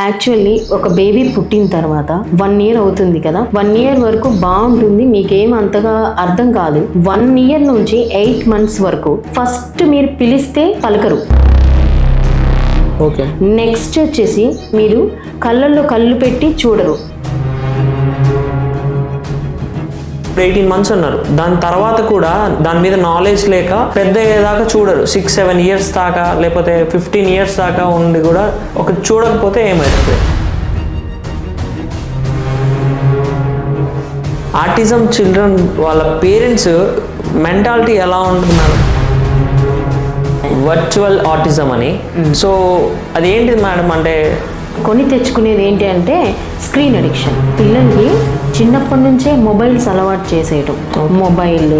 Actually ఒక baby పుట్టిన తర్వాత 1 year అవుతుంది కదా, 1 year వరకు బాగుంటుంది, మీకేం అంతగా అర్థం కాదు. 1 year నుంచి 8 months వరకు ఫస్ట్ మీరు పిలిస్తే పలకరు. ఓకే. నెక్స్ట్ వచ్చేసి మీరు కళ్ళల్లో కళ్ళు పెట్టి చూడరు. 18 months అన్నారు. దాని తర్వాత కూడా దాని మీద నాలెడ్జ్ లేక పెద్ద అయ్యేదాకా చూడరు. 6-7 years దాకా లేకపోతే 15 years దాకా ఉండి కూడా ఒక చూడకపోతే ఏమవుతుంది? ఆటిజం చిల్డ్రన్ వాళ్ళ పేరెంట్స్ మెంటాలిటీ ఎలా ఉంటుంది మేడం? వర్చువల్ ఆటిజం అని. సో అదేంటిది మేడం? అంటే కొని తెచ్చుకునేది ఏంటి అంటే స్క్రీన్ అడిక్షన్. పిల్లలకి చిన్నప్పటి నుంచే మొబైల్స్ అలవాటు చేసేయటం. మొబైల్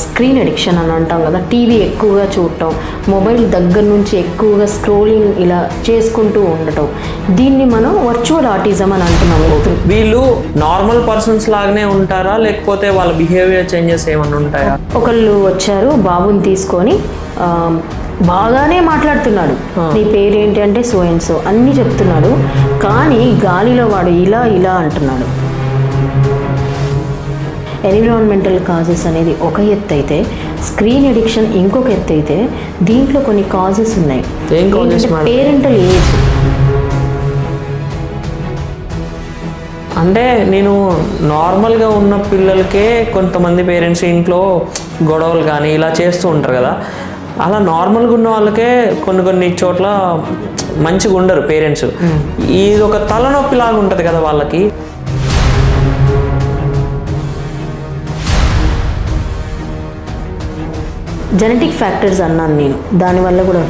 స్క్రీన్ అడిక్షన్ అని అంటాం కదా, టీవీ ఎక్కువగా చూడటం, మొబైల్ దగ్గర నుంచి ఎక్కువగా స్క్రోలింగ్ ఇలా చేసుకుంటూ ఉండటం, దీన్ని మనం వర్చువల్ ఆటిజం అని అంటున్నాము. వీళ్ళు నార్మల్ పర్సన్స్ లాగానే ఉంటారా లేకపోతే వాళ్ళ బిహేవియర్ చేంజెస్ ఏమైనా ఉంటాయా? ఒకళ్ళు వచ్చారు, బాబుని తీసుకొని బాగానే మాట్లాడుతున్నాడు, నీ పేరేంటి అంటే సో అండ్ సో అన్నీ చెప్తున్నాడు, కానీ గాలిలో వాడు ఇలా ఇలా అంటున్నాడు. ఎన్విరాన్మెంటల్ కాజెస్ అనేది ఒక ఎత్తు అయితే, స్క్రీన్ అడిక్షన్ ఇంకొక ఎత్తు అయితే, దీంట్లో కొన్ని కాజెస్ ఉన్నాయి. Parental age. అంటే నేను నార్మల్గా ఉన్న పిల్లలకే కొంతమంది పేరెంట్స్ ఇంట్లో గొడవలు కానీ ఇలా చేస్తూ ఉంటారు కదా, అలా నార్మల్గా ఉన్న వాళ్ళకే కొన్ని చోట్ల మంచిగా ఉండరు పేరెంట్స్. ఇది ఒక తలనొప్పి లాగా ఉంటుంది కదా వాళ్ళకి. జెనెటిక్ ఫ్యాక్టర్స్ అన్నాను నేను, దానివల్ల కూడా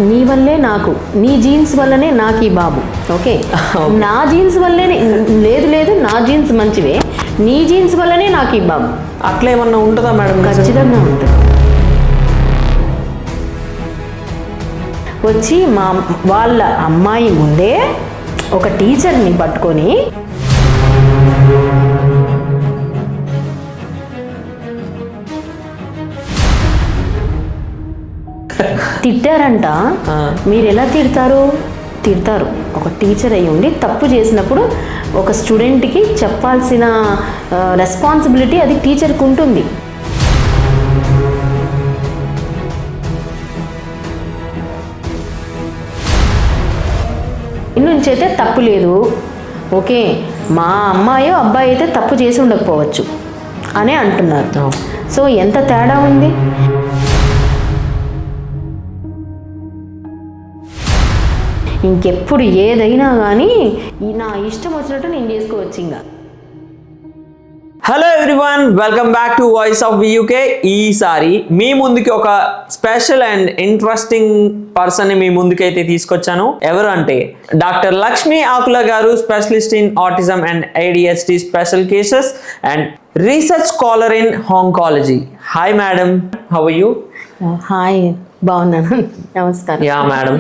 నీ వల్లే నాకు, నీ జీన్స్ వల్లనే నాకు ఈ బాబు. ఓకే, నా జీన్స్ వల్లనే లేదు నా జీన్స్ మంచివే, నీ జీన్స్ వల్లనే నాకు ఈ బాబు. అట్లా ఏమన్నా ఉంటుందా మేడం? ఖచ్చితంగా ఉంటుంది. వచ్చి వాళ్ళ అమ్మాయి ముందే ఒక టీచర్ని పట్టుకొని తిట్టారంట. మీరు ఎలా తిడతారు? ఒక టీచర్ అయ్యి ఉండి తప్పు చేసినప్పుడు ఒక స్టూడెంట్కి చెప్పాల్సిన రెస్పాన్సిబిలిటీ అది టీచర్కి ఉంటుంది. నుంచి అయితే తప్పు లేదు, ఓకే, మా అమ్మాయో అబ్బాయి అయితే తప్పు చేసి ఉండకపోవచ్చు అనే అంటున్నారు. సో ఎంత తేడా ఉంది. ఇంకెప్పుడు ఏదైనా కానీ నా ఇష్టం వచ్చినట్టు నేను చేసుకోవచ్చు. ఇంకా hello everyone, welcome back to voice of వియూకే. ఈసారి మీ ముందుకి ఒక స్పెషల్ అండ్ ఇంట్రెస్టింగ్ పర్సన్ని మీ ముందుకైతే తీసుకొచ్చాను. ఎవరు అంటే doctor Lakshmi Akula garu, specialist in autism and ADHD special cases and research scholar in oncology. Hi madam, how are you? Hi, బాగున్నాను, నమస్కారం. యా మేడం,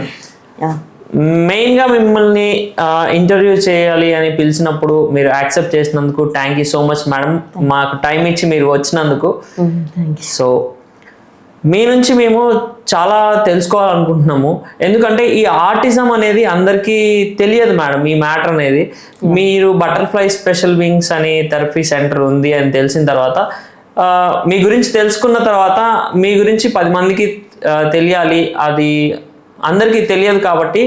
మెయిన్గా మిమ్మల్ని ఇంటర్వ్యూ చేయాలి అని పిలిచినప్పుడు మీరు యాక్సెప్ట్ చేసినందుకు thank you so much madam. మాకు టైం ఇచ్చి మీరు వచ్చినందుకు. సో మీ నుంచి మేము చాలా తెలుసుకోవాలనుకుంటున్నాము, ఎందుకంటే ఈ ఆటిజం అనేది అందరికీ తెలియదు మేడం. ఈ మ్యాటర్ అనేది మీరు బటర్ఫ్లై స్పెషల్ వింగ్స్ అని థెరపీ సెంటర్ ఉంది అని తెలిసిన తర్వాత, మీ గురించి తెలుసుకున్న తర్వాత, మీ గురించి 10 మందికి తెలియాలి, అది అందరికీ తెలియదు కాబట్టి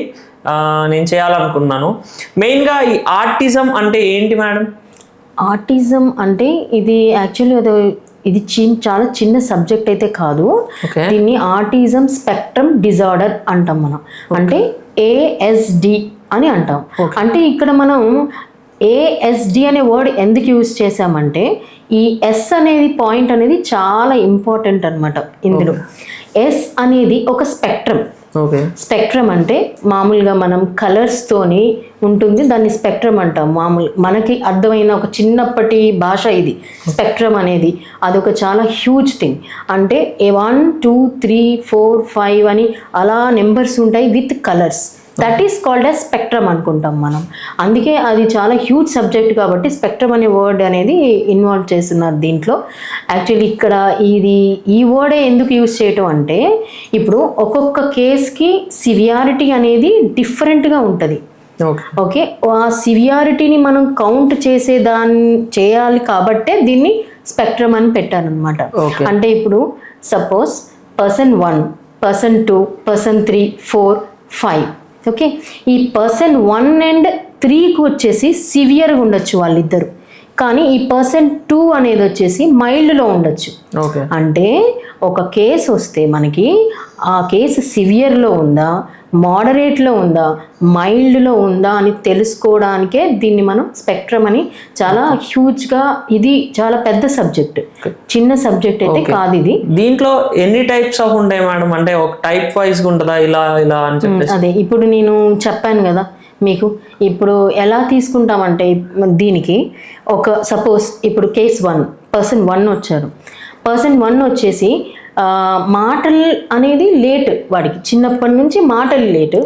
నేను చేయాలనుకున్నాను. మెయిన్గా ఈ ఆటిజం అంటే ఏంటి మేడం? ఆటిజం అంటే ఇది యాక్చువల్లీ ఇది చాలా చిన్న సబ్జెక్ట్ అయితే కాదు. దీన్ని ఆటిజం స్పెక్ట్రమ్ డిజార్డర్ అంటాం మనం. అంటే ASD అని అంటాం. అంటే ఇక్కడ మనం ASD అనే వర్డ్ ఎందుకు యూజ్ చేసామంటే, ఈ S అనేది పాయింట్ అనేది చాలా ఇంపార్టెంట్ అనమాట. ఇందులో S అనేది ఒక స్పెక్ట్రమ్. స్పెక్ట్రమ్ అంటే మామూలుగా మనం కలర్స్తోని ఉంటుంది, దాన్ని స్పెక్ట్రమ్ అంటాం. మనకి అర్థమైన ఒక చిన్నప్పటి భాష ఇది. స్పెక్ట్రమ్ అనేది అదొక చాలా హ్యూజ్ థింగ్. అంటే 1 2 3 4 5 అని అలా నెంబర్స్ ఉంటాయి with colours. That is called as spectrum అనుకుంటాం మనం. అందుకే అది చాలా హ్యూజ్ సబ్జెక్ట్ కాబట్టి స్పెక్ట్రమ్ అనే వర్డ్ అనేది ఇన్వాల్వ్ చేస్తున్నారు దీంట్లో. యాక్చువల్లీ ఇక్కడ ఈ వర్డే ఎందుకు యూజ్ చేయటం అంటే ఇప్పుడు ఒక్కొక్క కేస్కి సివియారిటీ అనేది డిఫరెంట్గా ఉంటుంది. ఓకే, ఆ సివియారిటీని మనం కౌంట్ చేయాలి కాబట్టే దీన్ని స్పెక్ట్రమ్ అని పెట్టారనమాట. అంటే ఇప్పుడు suppose person 1, person 2, person 3, 4, 5. Okay, ఈ person 1 and 3కి వచ్చేసి సివియర్గా ఉండొచ్చు వాళ్ళిద్దరు, కానీ ఈ person 2 అనేది వచ్చేసి మైల్డ్లో ఉండొచ్చు. అంటే ఒక కేసు వస్తే మనకి ఆ కేసు సివియర్లో ఉందా, మోడరేట్లో ఉందా, మైల్డ్లో ఉందా అని తెలుసుకోవడానికే దీన్ని మనం స్పెక్ట్రమ్ అని, చాలా హ్యూజ్గా, ఇది చాలా పెద్ద సబ్జెక్ట్, చిన్న సబ్జెక్ట్ అయితే కాదు ఇది. దీంట్లో ఎన్ని టైప్స్ ఆఫ్ ఉంటాయి మేడం? అంటే ఒక టైప్ వైజ్ ఉంటుందా ఇలా అని చెప్పేసి? అదే ఇప్పుడు నేను చెప్పాను కదా మీకు. ఇప్పుడు ఎలా తీసుకుంటామంటే దీనికి ఒక సపోజ్ ఇప్పుడు కేస్ 1, person 1 వచ్చారు. person 1 వచ్చేసి మాటలు అనేది లేట్, వాడికి చిన్నప్పటి నుంచి మాటలు లేట్,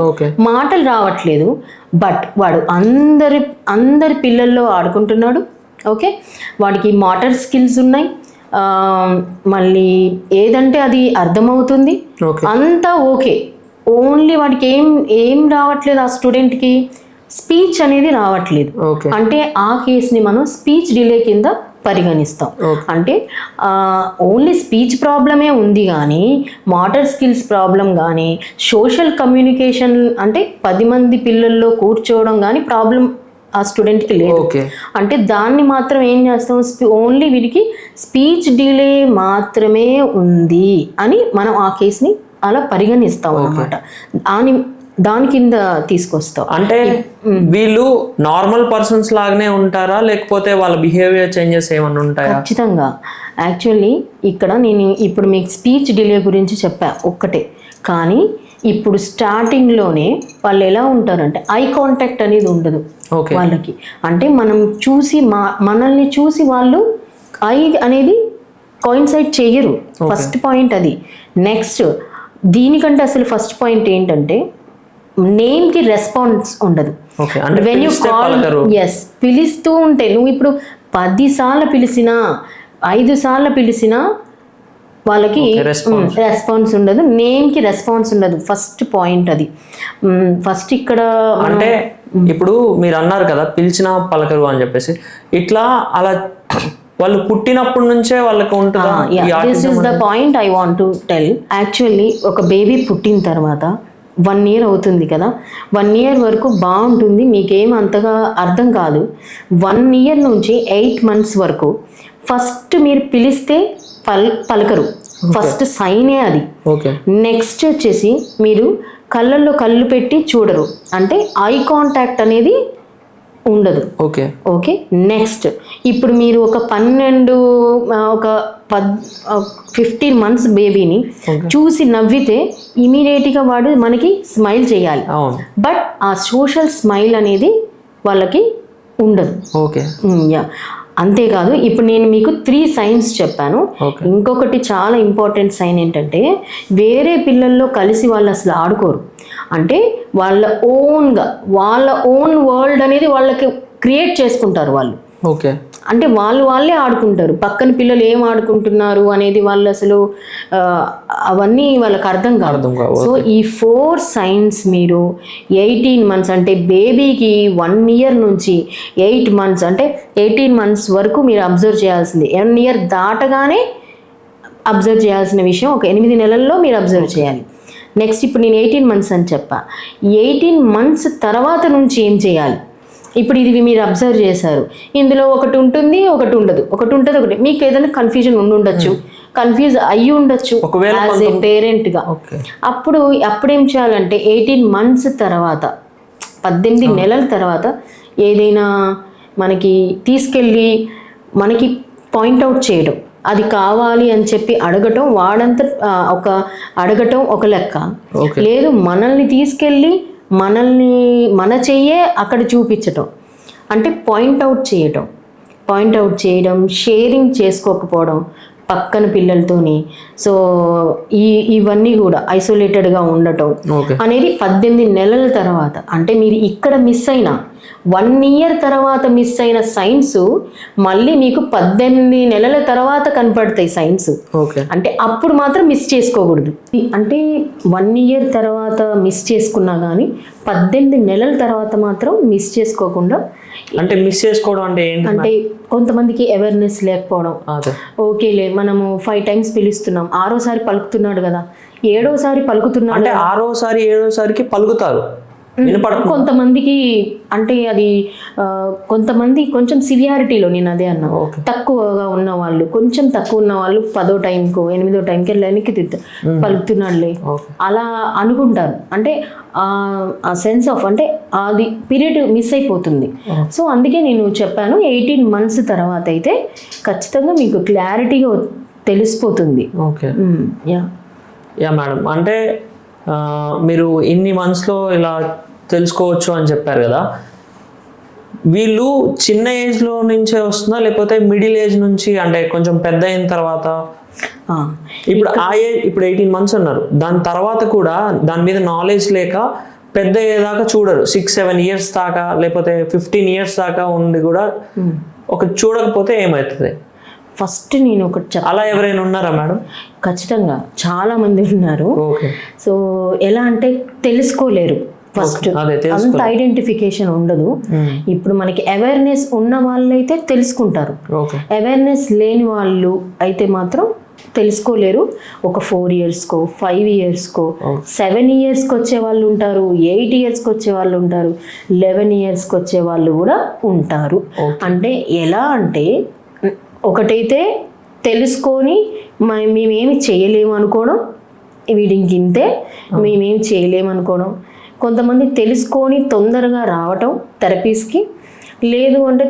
మాటలు రావట్లేదు, బట్ వాడు అందరి పిల్లల్లో ఆడుకుంటున్నాడు. ఓకే, వాడికి మోటార్ స్కిల్స్ ఉన్నాయి, మళ్ళీ ఏదంటే అది అర్థమవుతుంది, అంతా ఓకే. ఓన్లీ వాడికి ఏం రావట్లేదు, ఆ స్టూడెంట్కి స్పీచ్ అనేది రావట్లేదు. అంటే ఆ కేసుని మనం స్పీచ్ డిలే కింద పరిగణిస్తాం. అంటే ఓన్లీ స్పీచ్ ప్రాబ్లమే ఉంది కానీ మోటార్ స్కిల్స్ ప్రాబ్లం కానీ సోషల్ కమ్యూనికేషన్ అంటే 10 మంది పిల్లల్లో కూర్చోవడం కానీ ప్రాబ్లం ఆ స్టూడెంట్కి లేదు. అంటే దాన్ని మాత్రం ఏం చేస్తాం, ఓన్లీ వీడికి స్పీచ్ డిలే మాత్రమే ఉంది అని మనం ఆ కేసుని అలా పరిగణిస్తాం అన్నమాట. దాని కింద తీసుకొస్తాం. అంటే వీళ్ళు నార్మల్ పర్సన్స్ లాగానే ఉంటారా, లేకపోతే వాళ్ళ బిహేవియర్ చేంజెస్ ఏమైనా ఉంటాయా? ఖచ్చితంగా. యాక్చువల్లీ ఇక్కడ నేను ఇప్పుడు మీకు స్పీచ్ డిలే గురించి చెప్పా ఒక్కటే, కానీ ఇప్పుడు స్టార్టింగ్లోనే వాళ్ళు ఎలా ఉంటారంటే ఐ కాంటాక్ట్ అనేది ఉండదు వాళ్ళకి. అంటే మనల్ని చూసి వాళ్ళు ఐ అనేది కాయిన్సైడ్ చెయ్యరు. ఫస్ట్ పాయింట్ అది. నెక్స్ట్ దీనికంటే అసలు ఫస్ట్ పాయింట్ ఏంటంటే నేమ్కి రెస్పాన్స్ ఉండదు. వెన్ యూ కాల్, ఎస్, పిలుస్తూ ఉంటే నువ్వు ఇప్పుడు 10 సార్లు పిలిచినా 5 సార్లు పిలిచినా వాళ్ళకి రెస్పాన్స్ ఉండదు, నేమ్కి రెస్పాన్స్ ఉండదు. ఫస్ట్ పాయింట్ అది. ఫస్ట్ ఇక్కడ అంటే ఇప్పుడు మీరు అన్నారు కదా పిలిచినా పలకరు అని చెప్పేసి, ఇట్లా అలా వాళ్ళు పుట్టినప్పటి నుంచే వాళ్ళకి ఉంటుందా? This is the point I want to tell. Actually ఒక బేబీ పుట్టిన తర్వాత 1 year అవుతుంది కదా, 1 year వరకు బాగుంటుంది, మీకేం అంతగా అర్థం కాదు. 1 year నుంచి 8 months వరకు ఫస్ట్ మీరు పిలిస్తే పలకరు, ఫస్ట్ సైనే అది. నెక్స్ట్ వచ్చేసి మీరు కళ్ళల్లో కళ్ళు పెట్టి చూడరు, అంటే ఐ కాంటాక్ట్ అనేది ఉండదు. ఓకే, నెక్స్ట్ ఇప్పుడు మీరు ఒక 15 months బేబీని చూసి నవ్వితే ఇమీడియట్గా వాడు మనకి స్మైల్ చేయాలి, బట్ ఆ సోషల్ స్మైల్ అనేది వాళ్ళకి ఉండదు. అంతేకాదు ఇప్పుడు నేను మీకు 3 signs చెప్పాను. ఇంకొకటి చాలా ఇంపార్టెంట్ సైన్ ఏంటంటే వేరే పిల్లల్లో కలిసి వాళ్ళు అసలు ఆడుకోరు. అంటే వాళ్ళ ఓన్ వరల్డ్ అనేది వాళ్ళకి క్రియేట్ చేసుకుంటారు వాళ్ళు. అంటే వాళ్ళే ఆడుకుంటారు, పక్కన పిల్లలు ఏం ఆడుకుంటున్నారు అనేది వాళ్ళు అసలు అవన్నీ వాళ్ళకి అర్థం కాదు. సో ఈ 4 signs మీరు 18 months అంటే బేబీకి 1 year నుంచి 8 months అంటే 18 months వరకు మీరు అబ్జర్వ్ చేయాల్సింది. 1 year దాటగానే అబ్జర్వ్ చేయాల్సిన విషయం ఒక 8 నెలల్లో మీరు అబ్జర్వ్ చేయాలి. నెక్స్ట్ ఇప్పుడు నేను 18 months అని చెప్పా, 18 months తర్వాత నుంచి ఏం చేయాలి? ఇప్పుడు ఇది మీరు అబ్జర్వ్ చేశారు, ఇందులో ఒకటి ఉంటుంది ఒకటి ఉండదు, ఒకటి ఉంటుంది ఒకటి, మీకు ఏదైనా కన్ఫ్యూజన్ ఉండొచ్చు, కన్ఫ్యూజ్ అయ్యి ఉండొచ్చు యాజ్ ఏ పేరెంట్గా. అప్పుడేం చేయాలంటే 18 months తర్వాత 18 నెలల తర్వాత ఏదైనా మనకి తీసుకెళ్ళి మనకి పాయింట్అవుట్ చేయడం, అది కావాలి అని చెప్పి అడగటం, అడగటం ఒక లెక్క. లేదు మనల్ని తీసుకెళ్ళి మన చెయ్యే అక్కడ చూపించటం, అంటే పాయింట్అవుట్ చేయడం, షేరింగ్ చేసుకోకపోవడం, పక్కన పిల్లలతోని. సో ఇవన్నీ కూడా ఐసోలేటెడ్గా ఉండటం అనేది 18 నెలల తర్వాత, అంటే మీరు ఇక్కడ మిస్ అయినా 1 ఇయర్ తర్వాత మిస్ అయిన సైన్స్ మళ్ళీ మీకు 18 నెలల తర్వాత కనపడతాయి సైన్స్. అంటే అప్పుడు మాత్రం మిస్ చేసుకోకూడదు. అంటే 1 ఇయర్ తర్వాత మిస్ చేసుకున్నా కానీ 18 నెలల తర్వాత మాత్రం మిస్ చేసుకోకుండా. అంటే మిస్ చేసుకోవడం అంటే ఏంటి? అంటే కొంతమందికి అవేర్నెస్ లేకపోవడం. ఓకేలే మనము 5 టైమ్స్ పిలుస్తున్నాం, 6వసారి పలుకుతున్నాడు కదా, 7వసారి పలుకుతున్నాడు అంటే 6వసారి 7వసారికి పలుకుతారు. కొంతమందికి అంటే అది కొంతమంది కొంచెం సివియారిటీలో, నేను అదే అన్నా, తక్కువగా ఉన్న వాళ్ళు, కొంచెం తక్కువ ఉన్న వాళ్ళు 10వ టైంకో 8వ టైంకి వెనక్కి పలుకుతున్నాడులే అలా అనుకుంటారు. అంటే ఆ సెన్స్ ఆఫ్ అంటే అది పీరియడ్ మిస్ అయిపోతుంది. సో అందుకే నేను చెప్పాను 18 months తర్వాత అయితే ఖచ్చితంగా మీకు క్లారిటీగా తెలిసిపోతుంది. Okay yeah madam. అంటే మీరు ఇన్ని మంత్స్లో ఇలా తెలుసుకోవచ్చు అని చెప్పారు కదా, వీళ్ళు చిన్న ఏజ్లో నుంచే వస్తుందా లేకపోతే మిడిల్ ఏజ్ నుంచి, అంటే కొంచెం పెద్ద అయిన తర్వాత? ఇప్పుడు ఆ ఏజ్ ఇప్పుడు 18 months అన్నారు, దాని తర్వాత కూడా దాని మీద నాలెడ్జ్ లేక పెద్ద అయ్యేదాకా చూడరు. 6-7 years దాకా లేకపోతే 15 years దాకా ఉండి కూడా ఒక చూడకపోతే ఏమవుతుంది? ఫస్ట్ నేను ఒకటి అలా ఎవరైనా ఉన్నారా మేడం? ఖచ్చితంగా చాలా మంది ఉన్నారు. సో ఎలా అంటే తెలుసుకోలేరు, ఫస్ట్ అంత ఐడెంటిఫికేషన్ ఉండదు. ఇప్పుడు మనకి అవేర్నెస్ ఉన్న వాళ్ళు అయితే తెలుసుకుంటారు, అవేర్నెస్ లేని వాళ్ళు అయితే మాత్రం తెలుసుకోలేరు. ఒక 4 yearsకో 5 yearsకో 7 yearsకి వచ్చే వాళ్ళు ఉంటారు, 8 yearsకి వచ్చే వాళ్ళు ఉంటారు, 11 yearsకి వచ్చే వాళ్ళు కూడా ఉంటారు. అంటే ఎలా అంటే ఒకటైతే తెలుసుకొని మేమేమి చేయలేము అనుకోవడం, వీడికి ఇంతే మేమేమి చేయలేము అనుకోవడం. కొంతమంది తెలుసుకొని తొందరగా రావటం థెరపీస్కి, లేదు అంటే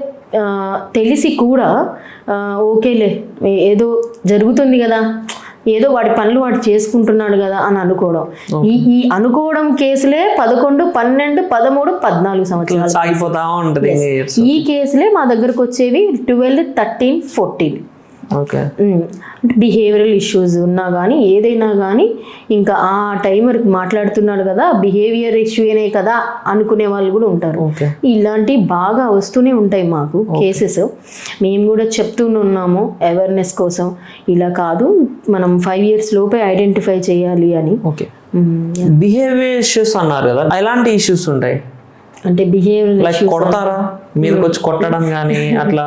తెలిసి కూడా ఓకేలే ఏదో జరుగుతుంది కదా, ఏదో వాడి పనులు వాడు చేసుకుంటున్నాడు కదా అని అనుకోవడం. ఈ అనుకోవడం కేసులే 11, 12, 13, 14 సంవత్సరాలు సాగిపోతా ఉంటుంది. ఈ కేసులే మా దగ్గరకు వచ్చేవి 12, 13, 14. బిహేవియరల్ ఇష్యూస్ ఉన్నా కానీ ఏదైనా కానీ ఇంకా ఆ టైమర్కి మాట్లాడుతున్నాడు కదా బిహేవియర్ ఇష్యూనే కదా అనుకునే వాళ్ళు కూడా ఉంటారు. ఇలాంటివి బాగా వస్తూనే ఉంటాయి మాకు కేసెస్. మేము కూడా చెప్తూనే ఉన్నాము అవేర్నెస్ కోసం, ఇలా కాదు మనం 5 years లోపే ఐడెంటిఫై చేయాలి అని. బిహేవియర్ ఇష్యూస్ అన్నారు కదా, ఎలాంటి ఇష్యూస్ ఉంటాయి? అంటే బిహేవియర్ కొడతారా, మీదకి వచ్చి కొట్టడం కానీ అట్లా?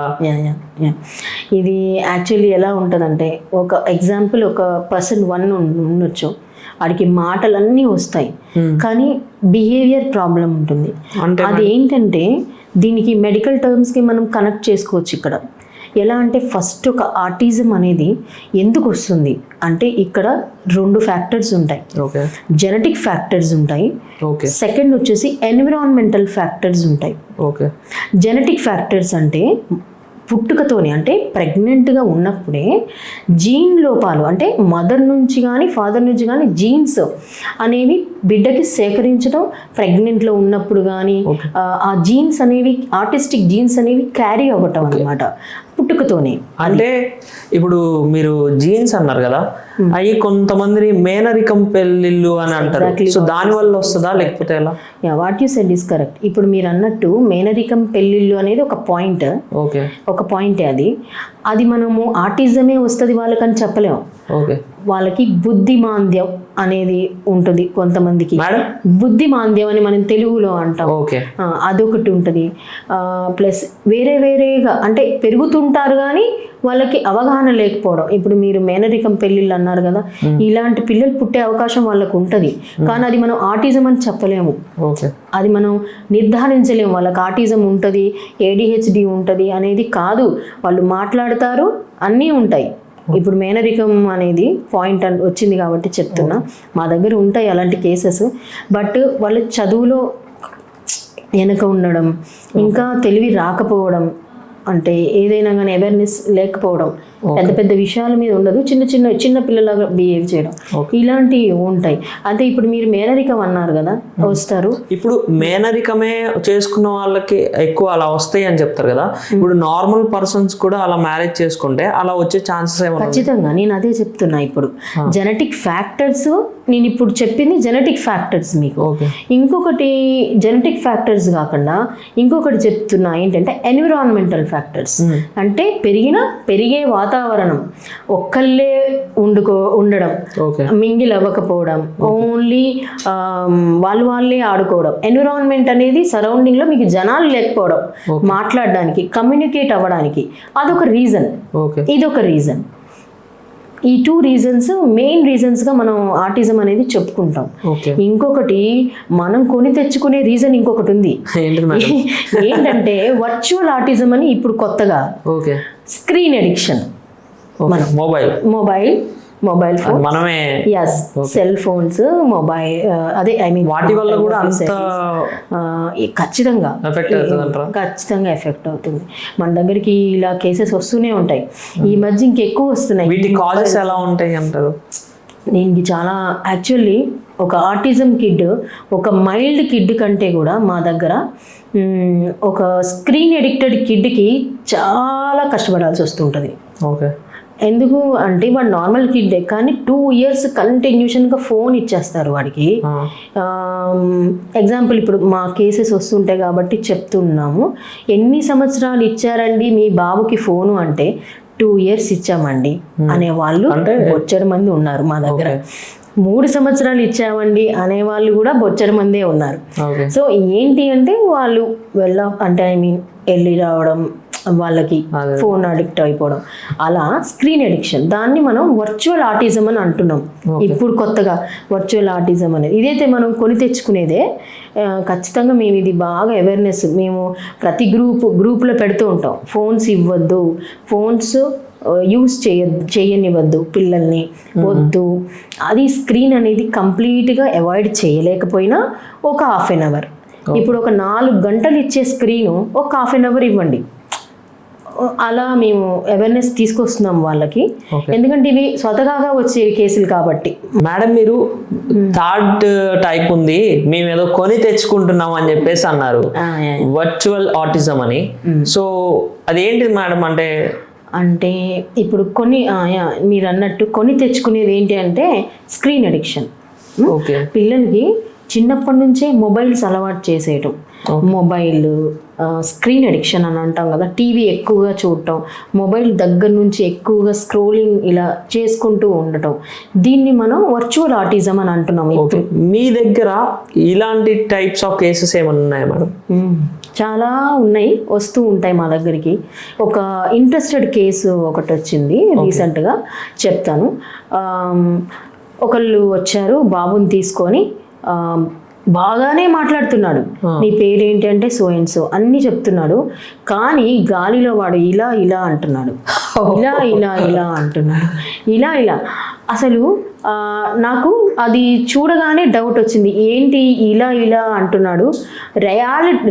ఇది యాక్చువల్లీ ఎలా ఉంటుందంటే, ఒక ఎగ్జాంపుల్ ఒక పర్సన్ 1 ఉండొచ్చు, వాడికి మాటలన్నీ వస్తాయి కానీ బిహేవియర్ ప్రాబ్లం ఉంటుంది. అది ఏంటంటే దీనికి మెడికల్ టర్మ్స్కి మనం కనెక్ట్ చేసుకోవచ్చు ఇక్కడ. ఎలా అంటే ఫస్ట్ ఒక ఆటిజం అనేది ఎందుకు వస్తుంది అంటే ఇక్కడ 2 ఫ్యాక్టర్స్ ఉంటాయి. జెనెటిక్ ఫ్యాక్టర్స్ ఉంటాయి, సెకండ్ వచ్చేసి ఎన్విరాన్మెంటల్ ఫ్యాక్టర్స్ ఉంటాయి. జెనెటిక్ ఫ్యాక్టర్స్ అంటే పుట్టుకతోనే, అంటే ప్రెగ్నెంట్గా ఉన్నప్పుడే జీన్ లోపాలు, అంటే మదర్ నుంచి కానీ ఫాదర్ నుంచి కానీ జీన్స్ అనేవి బిడ్డకి సేకరించడం, ప్రెగ్నెంట్లో ఉన్నప్పుడు కానీ ఆ జీన్స్ అనేవి ఆర్టిస్టిక్ జీన్స్ అనేవి క్యారీ అవ్వటం అన్నమాట పుట్టుకతోనే. అంటే ఇప్పుడు మీరు జీన్స్ అన్నారు కదా, అవి కొంతమందిని మేనరికం పెళ్ళిళ్ళు అని అంటారు. సో దాని వల్ల వస్తుందా లేకపోతే ఎలా? What you said is correct. ఇప్పుడు మీరు అన్నట్టు మేనరికం పెళ్ళిళ్ళు అనేది ఒక పాయింట్, ఒక పాయింటే అది మనము ఆటిజమే వస్తుంది వాళ్ళకని చెప్పలేము. వాళ్ళకి బుద్ధిమాంద్యం అనేది ఉంటుంది కొంతమందికి. బుద్ధిమాంద్యం అని మనం తెలుగులో అంటాం, అదొకటి ఉంటుంది. ప్లస్ వేరేగా అంటే పెరుగుతుంటారు కానీ వాళ్ళకి అవగాహన లేకపోవడం. ఇప్పుడు మీరు మేనరికం పెళ్ళిళ్ళు అన్నారు కదా, ఇలాంటి పిల్లలు పుట్టే అవకాశం వాళ్ళకు ఉంటుంది కానీ అది మనం ఆటిజం అని చెప్పలేము, అది మనం నిర్ధారించలేము. వాళ్ళకి ఆటిజం ఉంటుంది, ADHD ఉంటుంది అనేది కాదు. వాళ్ళు మాట్లాడతారు, అన్నీ ఉంటాయి. ఇప్పుడు మేనరికం అనేది పాయింట్ వచ్చింది కాబట్టి చెప్తున్నా, మా దగ్గర ఉంటాయి అలాంటి కేసెస్. బట్ వాళ్ళ చదువులో వెనక ఉండడం, ఇంకా తెలివి రాకపోవడం, అంటే ఏదైనా కానీ అవేర్నెస్ లేకపోవడం, పెద్ద పెద్ద విషయాల మీద ఉండదు, చిన్న పిల్లలాగా బిహేవ్ చేయడం, ఇలాంటివి ఉంటాయి. అంటే ఇప్పుడు మీరు మేనరికం అన్నారు కదా, వస్తారు. ఇప్పుడు మేనరికమే చేసుకున్న వాళ్ళకి ఎక్కువ అలా వస్తాయి అని చెప్తారు కదా, ఇప్పుడు నార్మల్ పర్సన్స్ కూడా అలా మ్యారేజ్ చేసుకుంటే అలా వచ్చే ఛాన్సెస్ ఏమన్నా? ఖచ్చితంగా, నేను అదే చెప్తున్నా. ఇప్పుడు జెనెటిక్ ఫ్యాక్టర్స్, నేను ఇప్పుడు చెప్పింది జెనెటిక్ ఫ్యాక్టర్స్ మీకు. ఇంకొకటి జెనెటిక్ ఫ్యాక్టర్స్ కాకుండా ఇంకొకటి చెప్తున్నా ఏంటంటే ఎన్విరాన్మెంటల్ ఫ్యాక్టర్స్. అంటే పెరిగే వాతావరణం, ఒక్కళ్ళే ఉండడం, మింగిల్ అవ్వకపోవడం, ఓన్లీ వాళ్ళే ఆడుకోవడం, ఎన్విరాన్మెంట్ అనేది సరౌండింగ్ లో మీకు జనాలు లేకపోవడం, మాట్లాడడానికి, కమ్యూనికేట్ అవ్వడానికి, అదొక రీజన్, ఇదొక రీజన్. ఈ 2 రీజన్స్ మెయిన్ రీజన్స్ గా మనం ఆటిజం అనేది చెప్పుకుంటాం. ఇంకొకటి మనం కొని తెచ్చుకునే రీజన్ ఇంకొకటి ఉంది. ఏంటంటే వర్చువల్ ఆటిజం అని ఇప్పుడు కొత్తగా, స్క్రీన్ అడిక్షన్. మొబైల్ ఫోన్, మనమే సెల్ ఫోన్స్, అదే ఐ మీన్ వాటి వల్ల కూడా ఖచ్చితంగా ఎఫెక్ట్ అవుతుంది. మన దగ్గరికి ఇలా కేసెస్ వస్తూనే ఉంటాయి. ఈ మధ్య ఇంకెక్కువ వస్తున్నాయి. వీటి కాజెస్ ఎలా ఉంటాయి అంటారు? దీనికి చాలా యాక్చువల్లీ ఒక ఆటిజం కిడ్, ఒక మైల్డ్ కిడ్ కంటే కూడా మా దగ్గర ఒక స్క్రీన్ ఎడిక్టెడ్ కిడ్కి చాలా కష్టపడాల్సి వస్తుంటుంది. ఎందుకు అంటే వాడు నార్మల్ కిడ్డే, కానీ 2 years కంటిన్యూషన్గా ఫోన్ ఇచ్చేస్తారు వాడికి. ఎగ్జాంపుల్ ఇప్పుడు మా కేసెస్ వస్తుంటాయి కాబట్టి చెప్తున్నాము. ఎన్ని సంవత్సరాలు ఇచ్చారండి మీ బాబుకి ఫోను అంటే 2 years ఇచ్చామండి అనేవాళ్ళు బొచ్చడి మంది ఉన్నారు మా దగ్గర. 3 సంవత్సరాలు ఇచ్చామండి అనేవాళ్ళు కూడా బొచ్చడి మందే ఉన్నారు. సో ఏంటి అంటే వాళ్ళు వెళ్ళి రావడం, వాళ్ళకి ఫోన్ అడిక్ట్ అయిపోవడం, అలా స్క్రీన్ అడిక్షన్. దాన్ని మనం వర్చువల్ ఆటిజం అని అంటున్నాం ఇప్పుడు కొత్తగా. వర్చువల్ ఆటిజం అనేది ఇదైతే మనం కొని తెచ్చుకునేదే. ఖచ్చితంగా మేము ఇది బాగా అవేర్నెస్ మేము ప్రతి గ్రూప్లో పెడుతూ ఉంటాం. ఫోన్స్ ఇవ్వద్దు, ఫోన్స్ యూస్ చేయనివ్వద్దు పిల్లల్ని, వద్దు. అది స్క్రీన్ అనేది కంప్లీట్గా అవాయిడ్ చేయలేకపోయినా ఒక 1/2 hour, ఇప్పుడు ఒక 4 గంటలు ఇచ్చే స్క్రీను ఒక 1/2 hour ఇవ్వండి. అలా మేము అవేర్నెస్ తీసుకొస్తున్నాం వాళ్ళకి. ఎందుకంటే ఇవి స్వతహాగా వచ్చే కేసులు కాబట్టి. మేడం, మీరు 3rd టైప్ ఉంది, మేము ఏదో కొని తెచ్చుకుంటున్నాం అని చెప్పేసి అన్నారు, వర్చువల్ ఆటిజం అని. సో అదేంటిది మేడం? అంటే ఇప్పుడు మీరు అన్నట్టు కొని తెచ్చుకునేది ఏంటి అంటే స్క్రీన్ అడిక్షన్. పిల్లలకి చిన్నప్పటి నుంచే మొబైల్స్ అలవాటు చేసేయటం, మొబైల్ స్క్రీన్ అడిక్షన్ అని అంటాం కదా. టీవీ ఎక్కువగా చూడటం, మొబైల్ దగ్గర నుంచి ఎక్కువగా స్క్రోలింగ్ ఇలా చేసుకుంటూ ఉండటం, దీన్ని మనం వర్చువల్ ఆటిజం అని అంటున్నాం. మీ దగ్గర ఇలాంటి టైప్స్ ఆఫ్ కేసెస్ ఏమైనా ఉన్నాయా మేడం? చాలా ఉన్నాయి, వస్తూ ఉంటాయి మా దగ్గరికి. ఒక ఇంట్రెస్టెడ్ కేసు ఒకటి వచ్చింది రీసెంట్గా, చెప్తాను. ఒకళ్ళు వచ్చారు బాబుని తీసుకొని, బాగానే మాట్లాడుతున్నాడు, నీ పేరేంటి అంటే సో అండ్ సో అన్నీ చెప్తున్నాడు. కానీ గాలిలో వాడు ఇలా అంటున్నాడు, ఇలా అంటున్నాడు, ఇలా అసలు నాకు అది చూడగానే డౌట్ వచ్చింది, ఏంటి ఇలా అంటున్నాడు,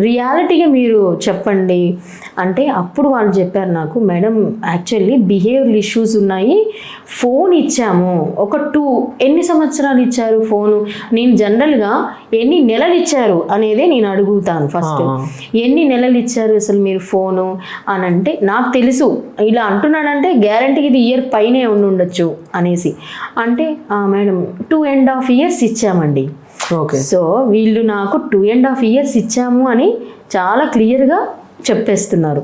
రియాలిటీగా మీరు చెప్పండి అంటే అప్పుడు వాళ్ళు చెప్పారు నాకు, మేడం యాక్చువల్లీ బిహేవియరల్ ఇష్యూస్ ఉన్నాయి, ఫోన్ ఇచ్చాము ఒక 2 ఎన్ని సంవత్సరాలు ఇచ్చారు ఫోను, నేను జనరల్గా ఎన్ని నెలలు ఇచ్చారు అనేదే నేను అడుగుతాను ఫస్ట్. ఎన్ని నెలలు ఇచ్చారు అసలు మీరు ఫోను అని అంటే, నాకు తెలుసు ఇలా అంటున్నాడంటే గ్యారంటీకి ఇది ఇయర్ పైనే ఉండొచ్చు అనేసి అంటే, మేడం 2.5 years ఇచ్చామండి. సో వీళ్ళు నాకు 2.5 years ఇచ్చాము అని చాలా క్లియర్గా చెప్పేస్తున్నారు.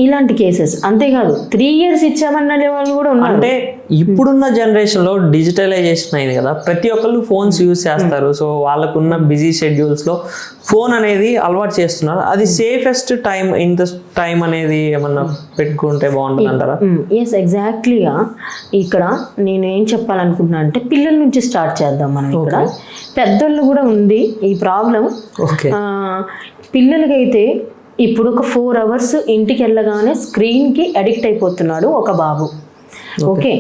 ఇలాంటి కేసెస్. అంతేకాదు 3 years ఇచ్చామన్న వాళ్ళు కూడా ఉన్నారు. అంటే ఇప్పుడున్న జనరేషన్లో డిజిటలైజేషన్ అయింది కదా, ప్రతి ఒక్కళ్ళు ఫోన్స్ యూజ్ చేస్తారు. సో వాళ్ళకున్న బిజీ షెడ్యూల్స్లో ఫోన్ అనేది అలవాటు చేస్తున్నారు. అది సేఫెస్ట్ టైం అనేది ఏమన్నా పెట్టుకుంటే బాగుంటుంది అంటారా? ఎస్, ఎగ్జాక్ట్లీగా. ఇక్కడ నేను ఏం చెప్పాలనుకుంటున్నా అంటే పిల్లల నుంచి స్టార్ట్ చేద్దాం మనం. ఇక్కడ పెద్దోళ్ళు కూడా ఉంది ఈ ప్రాబ్లం. పిల్లలకైతే ఇప్పుడు ఒక 4 hours ఇంటికి వెళ్ళగానే స్క్రీన్కి అడిక్ట్ అయిపోతున్నాడు ఒక బాబు. ఓకే,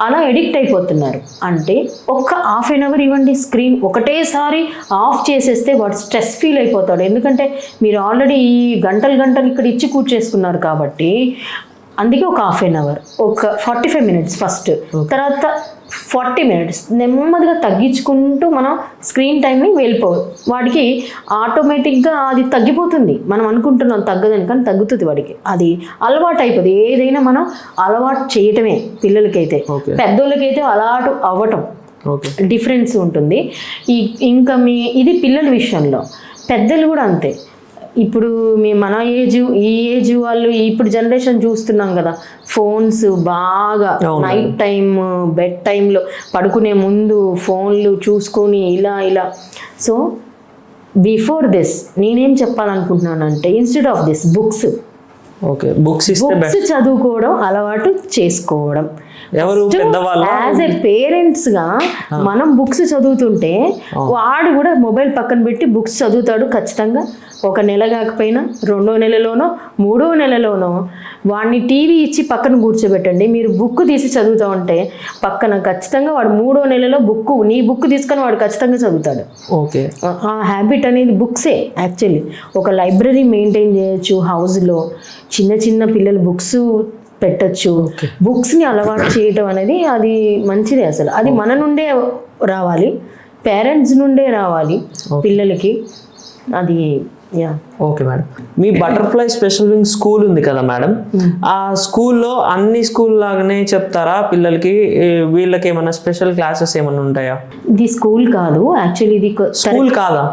అలా అడిక్ట్ అయిపోతున్నారు అంటే ఒక్క 1/2 hour ఇవ్వండి స్క్రీన్. ఒకటేసారి ఆఫ్ చేసేస్తే వాడు స్ట్రెస్ ఫీల్ అయిపోతాడు. ఎందుకంటే మీరు ఆల్రెడీ ఈ గంటలు ఇక్కడ ఇచ్చి కూర్చేసుకున్నారు కాబట్టి అందుకే ఒక హాఫ్ అన్ అవర్, ఒక 45 minutes ఫస్ట్, తర్వాత 40 minutes నెమ్మదిగా తగ్గించుకుంటూ మనం స్క్రీన్ టైంని వెళ్ళిపోవాలి. వాడికి ఆటోమేటిక్గా అది తగ్గిపోతుంది. మనం అనుకుంటున్నాం తగ్గదని, కానీ తగ్గుతుంది వాడికి. అది అలవాటు అయిపోతుంది. ఏదైనా మనం అలవాటు చేయటమే పిల్లలకైతే. పెద్దోళ్ళకైతే అలవాటు అవ్వటం డిఫరెన్స్ ఉంటుంది. ఇంకా ఇది పిల్లల విషయంలో. పెద్దలు కూడా అంతే. ఇప్పుడు మన ఈ ఏజ్ వాళ్ళు ఇప్పుడు జనరేషన్ చూస్తున్నాం కదా, ఫోన్స్ బాగా నైట్ టైం బెడ్ టైంలో పడుకునే ముందు ఫోన్లు చూసుకొని ఇలా. సో బిఫోర్ దిస్ నేనేం చెప్పాలనుకుంటున్నానంటే, ఇన్స్టెడ్ ఆఫ్ దిస్ బుక్స్ చదువుకోవడం అలవాటు చేసుకోవడం. యాజ్ ఏ పేరెంట్స్ గా మనం బుక్స్ చదువుతుంటే వాడు కూడా మొబైల్ పక్కన పెట్టి బుక్స్ చదువుతాడు ఖచ్చితంగా. ఒక నెల కాకపోయినా 2వ నెలలోనో 3వ నెలలోనో వాడిని టీవీ ఇచ్చి పక్కన కూర్చోబెట్టండి, మీరు బుక్ తీసి చదువుతూ ఉంటే పక్కన ఖచ్చితంగా వాడు 3వ నెలలో నీ బుక్ తీసుకొని వాడు ఖచ్చితంగా చదువుతాడు. ఓకే, ఆ హ్యాబిట్ అనేది బుక్సే. యాక్చువల్లీ ఒక లైబ్రరీ మెయింటైన్ చేయొచ్చు హౌస్లో, చిన్న పిల్లలు బుక్స్ పెట్టచ్చు. బుక్స్ని అలవాటు చేయటం అనేది అది మంచిదే. అసలు అది మన నుండే రావాలి, పేరెంట్స్ నుండే రావాలి పిల్లలకి. అది ఓకే మేడం. మీ బటర్ఫ్లై స్పెషల్ వింగ్ స్కూల్ ఉంది కదా మేడం, ఆ స్కూల్లో అన్ని స్కూల్ లాగానే చెప్తారా పిల్లలకి? వీళ్ళకి ఏమైనా స్పెషల్ క్లాసెస్ ఏమైనా ఉంటాయా? ఇది స్కూల్ కాదు యాక్చువల్లీ. ఇది స్కూల్ కాదా?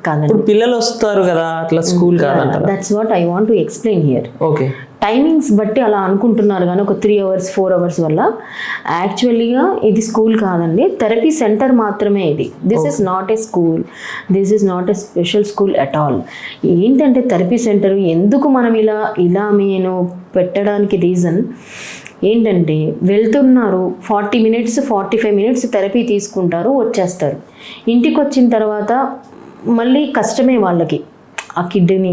కాదండి. ఇప్పుడు పిల్లలు వస్తారు కదా, అట్లా స్కూల్ కాదంటారా? That's what I want to explain here. Okay, timings బట్టి అలా అనుకుంటున్నారు కానీ ఒక 3 hours 4 hours వల్ల యాక్చువల్లీగా ఇది స్కూల్ కాదండి, థెరపీ సెంటర్ మాత్రమే ఇది. This is not a school, this is not a special school at all. ఏంటంటే థెరపీ సెంటర్ ఎందుకు మనం ఇలా నేను పెట్టడానికి రీజన్ ఏంటంటే, వెళ్తున్నారు 40 minutes 45 minutes థెరపీ తీసుకుంటారు, వచ్చేస్తారు. ఇంటికి వచ్చిన తర్వాత మళ్ళీ కష్టమే వాళ్ళకి. ఆ కిడ్ని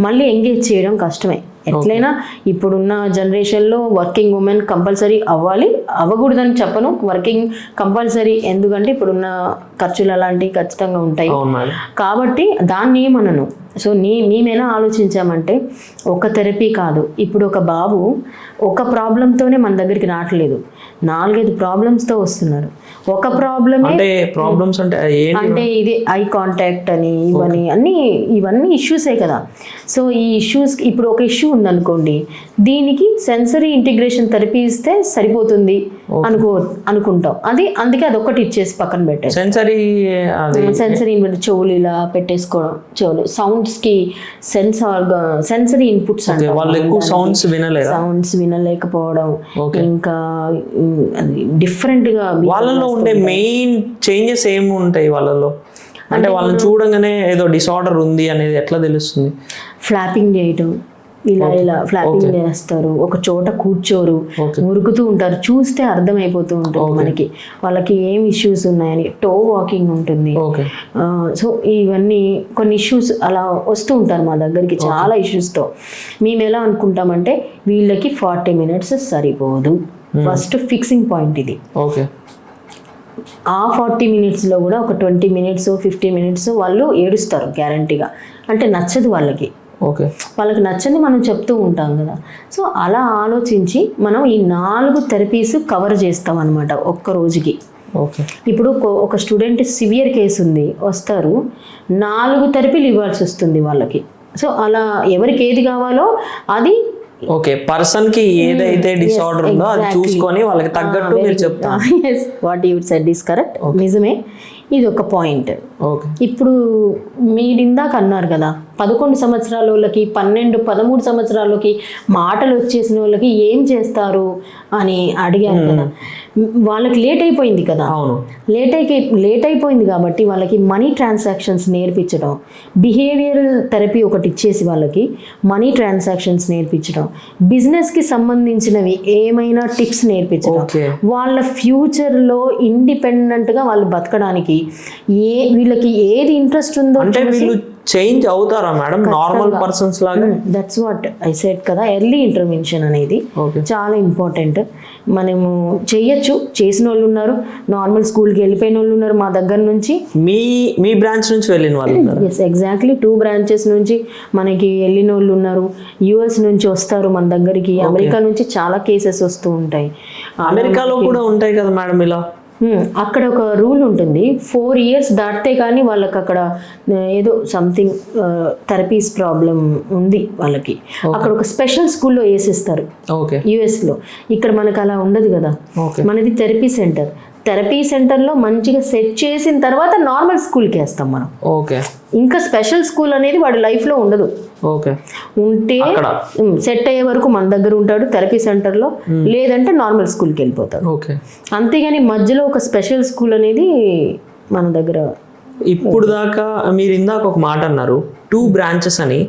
మళ్ళీ ఎంగేజ్ చేయడం కష్టమే. ఎట్లయినా ఇప్పుడున్న జనరేషన్లో వర్కింగ్ ఉమెన్ కంపల్సరీ అవ్వకూడదని చెప్పను, వర్కింగ్ కంపల్సరీ. ఎందుకంటే ఇప్పుడున్న ఖర్చులు అలాంటివి ఖచ్చితంగా ఉంటాయి కాబట్టి దాన్ని ఏమనను. సో మేమేలా ఆలోచించామంటే, ఒక థెరపీ కాదు, ఇప్పుడు ఒక బాబు ఒక ప్రాబ్లంతోనే మన దగ్గరికి రావట్లేదు, 4-5 ప్రాబ్లమ్స్తో వస్తున్నారు. ఒక ప్రాబ్లమ్ అంటే ఇది ఐ కాంటాక్ట్ అని ఇవన్నీ ఇష్యూసే కదా. సో ఈ ఇష్యూస్ ఇప్పుడు ఒక ఇష్యూ ఉందనుకోండి, దీనికి సెన్సరీ ఇంటిగ్రేషన్ థెరపీ ఇస్తే సరిపోతుంది అనుకుంటాం. అందుకే అదొక్కటి ఇచ్చేసి పక్కన పెట్టారు. సెన్సరీ చెవులు ఇలా పెట్టేసుకోవడం, చెవులు సౌండ్స్కి సెన్సరీ ఇన్పుట్స్ సౌండ్స్ వినలేకపోవడం, ఇంకా డిఫరెంట్గా వాళ్ళలో ఉండే మెయిన్ చేంజెస్ ఏమి ఉంటాయి వాళ్ళలో? అంటే వాళ్ళని చూడంగానే ఏదో డిసార్డర్ ఉంది అనేది ఎట్లా తెలుస్తుంది? ఫ్లాపింగ్ చేయటం, ఇలా ఫ్లాపింగ్ చేస్తారు, ఒక చోట కూర్చోరు, మురుగుతూ ఉంటారు, చూస్తే అర్థమైపోతూ ఉంటుంది మనకి వాళ్ళకి ఏం ఇష్యూస్ ఉన్నాయని. టో వాకింగ్ ఉంటుంది. సో ఇవన్నీ కొన్ని ఇష్యూస్ అలా వస్తూ ఉంటారు మా దగ్గరికి, చాలా ఇష్యూస్తో. మేము ఎలా అనుకుంటామంటే, వీళ్ళకి 40 minutes సరిపోదు, ఫస్ట్ ఫిక్సింగ్ పాయింట్ ఇది. ఆ 40 minutesలో కూడా ఒక 20 minutes 15 minutes వాళ్ళు ఏడుస్తారు గ్యారంటీగా. అంటే నచ్చదు వాళ్ళకి నచ్చని మనం చెప్తూ ఉంటాం కదా. సో అలా ఆలోచించి మనం ఈ 4 థెరపీస్ కవర్ చేస్తాం అనమాట ఒక్క రోజుకి. ఇప్పుడు ఒక స్టూడెంట్ సివియర్ కేసు ఉంది, వస్తారు, 4 థెరపీలు ఇవ్వాల్సి వస్తుంది వాళ్ళకి. సో అలా ఎవరికి ఏది కావాలో అది పర్సన్ కి ఏదైతే డిసార్డర్ ఉందో అది చూసుకొని వాళ్ళకి తగ్గట్టు మీరు చెప్తారు. What you said is correct, నిజమే. ఇది ఒక పాయింట్. ఇప్పుడు మీరు ఇందాక అన్నారు కదా, 11 సంవత్సరాల వాళ్ళకి 12-13 సంవత్సరాలకి మాటలు వచ్చేసిన వాళ్ళకి ఏం చేస్తారు అని అడిగారు కదా. వాళ్ళకి లేట్ అయిపోయింది కదా, లేట్ అయిపోయింది కాబట్టి వాళ్ళకి మనీ ట్రాన్సాక్షన్స్ నేర్పించడం, బిహేవియరల్ థెరపీ ఒకటి ఇచ్చేసి వాళ్ళకి మనీ ట్రాన్సాక్షన్స్ నేర్పించడం, బిజినెస్కి సంబంధించినవి ఏమైనా టిప్స్ నేర్పించడం, వాళ్ళ ఫ్యూచర్లో ఇండిపెండెంట్గా వాళ్ళు బతకడానికి వీళ్ళకి ఏది ఇంట్రెస్ట్ ఉందో. అంటే వీళ్ళు చేంజ్ అవుతారా మేడం నార్మల్ పర్సన్స్ లాగా? దట్స్ వాట్ ఐ సెడ్ కదా, ఎర్లీ ఇంటర్వెన్షన్ అనేది చాలా ఇంపార్టెంట్. మనము చేయొచ్చు, చేసిన వాళ్ళు ఉన్నారు, నార్మల్ స్కూల్కి వెళ్ళిపోయిన వాళ్ళు ఉన్నారు మా దగ్గర నుంచి. మీ బ్రాంచ్ నుంచి వెళ్ళిన వాళ్ళు ఉన్నారు? ఎస్, ఎగ్జాక్ట్లీ 2 branches నుంచి మనకి వెళ్ళిన వాళ్ళు ఉన్నారు. US నుంచి వస్తారు మన దగ్గరికి, అమెరికా నుంచి చాలా కేసెస్ వస్తూ ఉంటాయి. అమెరికాలో కూడా ఉంటాయి కదా మేడం ఇలా? అక్కడ ఒక రూల్ ఉంటుంది, 4 years దాటితే కానీ వాళ్ళకి అక్కడ ఏదో సంథింగ్ థెరపీస్ ప్రాబ్లం ఉంది వాళ్ళకి. అక్కడ ఒక స్పెషల్ స్కూల్లో వేసిస్తారు US లో. ఇక్కడ మనకు అలా ఉండదు కదా, మనది థెరపీ సెంటర్లో మంచిగా సెట్ చేసిన తర్వాత నార్మల్ స్కూల్కి వేస్తాం మనం. ఇంకా స్పెషల్ స్కూల్ అనేది వాడి లైఫ్లో ఉండదు. ఉంటే సెట్ అయ్యే వరకు మన దగ్గర ఉంటాడు థెరపీ సెంటర్లో, లేదంటే నార్మల్ స్కూల్కి వెళ్ళిపోతాడు. అంతేగాని మధ్యలో ఒక స్పెషల్ స్కూల్ అనేది మన దగ్గర. ఇప్పుడు దాకా మీరు ఇందాక ఒక మాట అన్నారు 2 branches అని.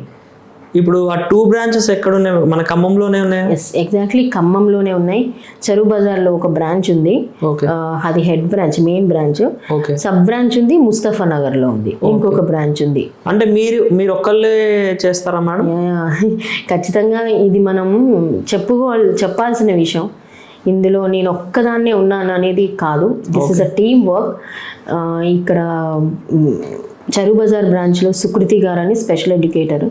ఇప్పుడు ఆ 2 branches ఎక్కడ ఉన్నాయి? మన ఖమ్మంలోనే ఉన్నాయి? ఎస్, ఎగ్జాక్ట్లీ ఖమ్మంలోనే ఉన్నాయి. చెరువు బజార్లో ఒక బ్రాంచ్ ఉంది, అది head branch, main branch. Sub branch ఉంది ముస్తఫా నగర్లో ఉంది, ఇంకొక బ్రాంచ్ ఉంది. అంటే మీరు ఒక్కళ్ళే చేస్తారా మేడం? ఖచ్చితంగా ఇది మనం చెప్పాల్సిన విషయం. ఇందులో నేను ఒక్కదాన్నే ఉన్నాను అనేది కాదు, this is a team work. ఇక్కడ చెరువు బజార్ బ్రాంచ్లో సుకృతి గారని స్పెషల్ ఎడ్యుకేటర్,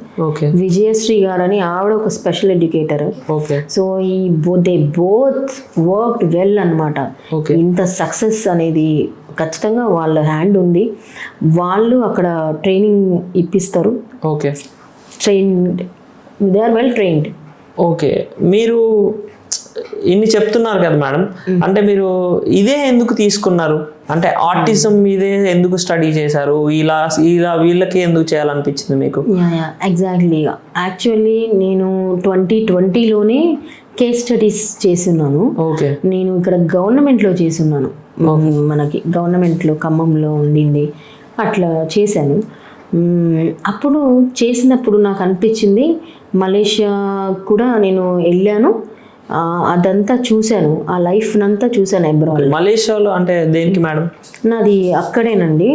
విజయశ్రీ గారని ఆవిడ ఒక special educator. So they both worked well అన్నమాట. ఇంత సక్సెస్ అనేది ఖచ్చితంగా వాళ్ళ హ్యాండ్ ఉంది. వాళ్ళు అక్కడ ట్రైనింగ్ ఇప్పిస్తారు, trained, they are well trained. మీరు ఇన్ని చెప్తున్నారు కదా మేడం, అంటే మీరు ఇదే ఎందుకు తీసుకున్నారు? అంటే ఆర్టిజం మీదే ఎందుకు స్టడీ చేశారు? ఇలా వీళ్ళకి ఎందుకు చేయాలనిపించింది మీకు? ఎగ్జాక్ట్లీ, యాక్చువల్లీ నేను 2020లోనే కేస్ స్టడీస్ చేస్తున్నాను. నేను ఇక్కడ గవర్నమెంట్లో చేస్తున్నాను, మనకి గవర్నమెంట్లో ఖమ్మంలో ఉండింది, అట్లా చేశాను. అప్పుడు చేసినప్పుడు నాకు అనిపించింది, మలేషియా కూడా నేను వెళ్ళాను, అదంతా చూశాను, ఆ లైఫ్ అంతా చూశాను అబ్రాడ్. మలేషియాలో అంటే దేనికి మేడం? నాది అక్కడేనండి,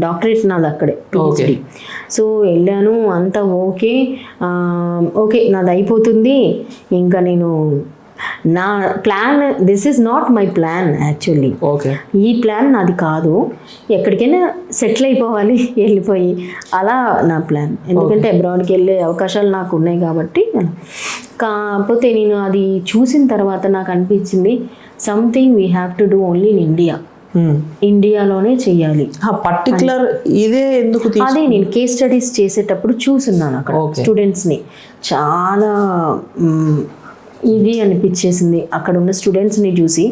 డాక్టరేట్ నాది అక్కడే, PhD. సో వెళ్ళాను, అంతా ఓకే నాది అయిపోతుంది. ఇంకా నేను నా plan, this is not my plan actually. ఈ ప్లాన్ నాది కాదు, ఎక్కడికైనా సెటిల్ అయిపోవాలి వెళ్ళిపోయి, అలా నా ప్లాన్. ఎందుకంటే అబ్రాడ్కి వెళ్ళే అవకాశాలు నాకు ఉన్నాయి కాబట్టి. కాకపోతే నేను అది చూసిన తర్వాత నాకు అనిపించింది, something we have to do only in India. ఇండియాలోనే చెయ్యాలి. పర్టికులర్ ఇదే ఎందుకు? అదే నేను కేస్ స్టడీస్ చేసేటప్పుడు చూస్తున్నాను అక్కడ స్టూడెంట్స్ని, చాలా ఇది అనిపించేసింది అక్కడ ఉన్న స్టూడెంట్స్ని చూసి.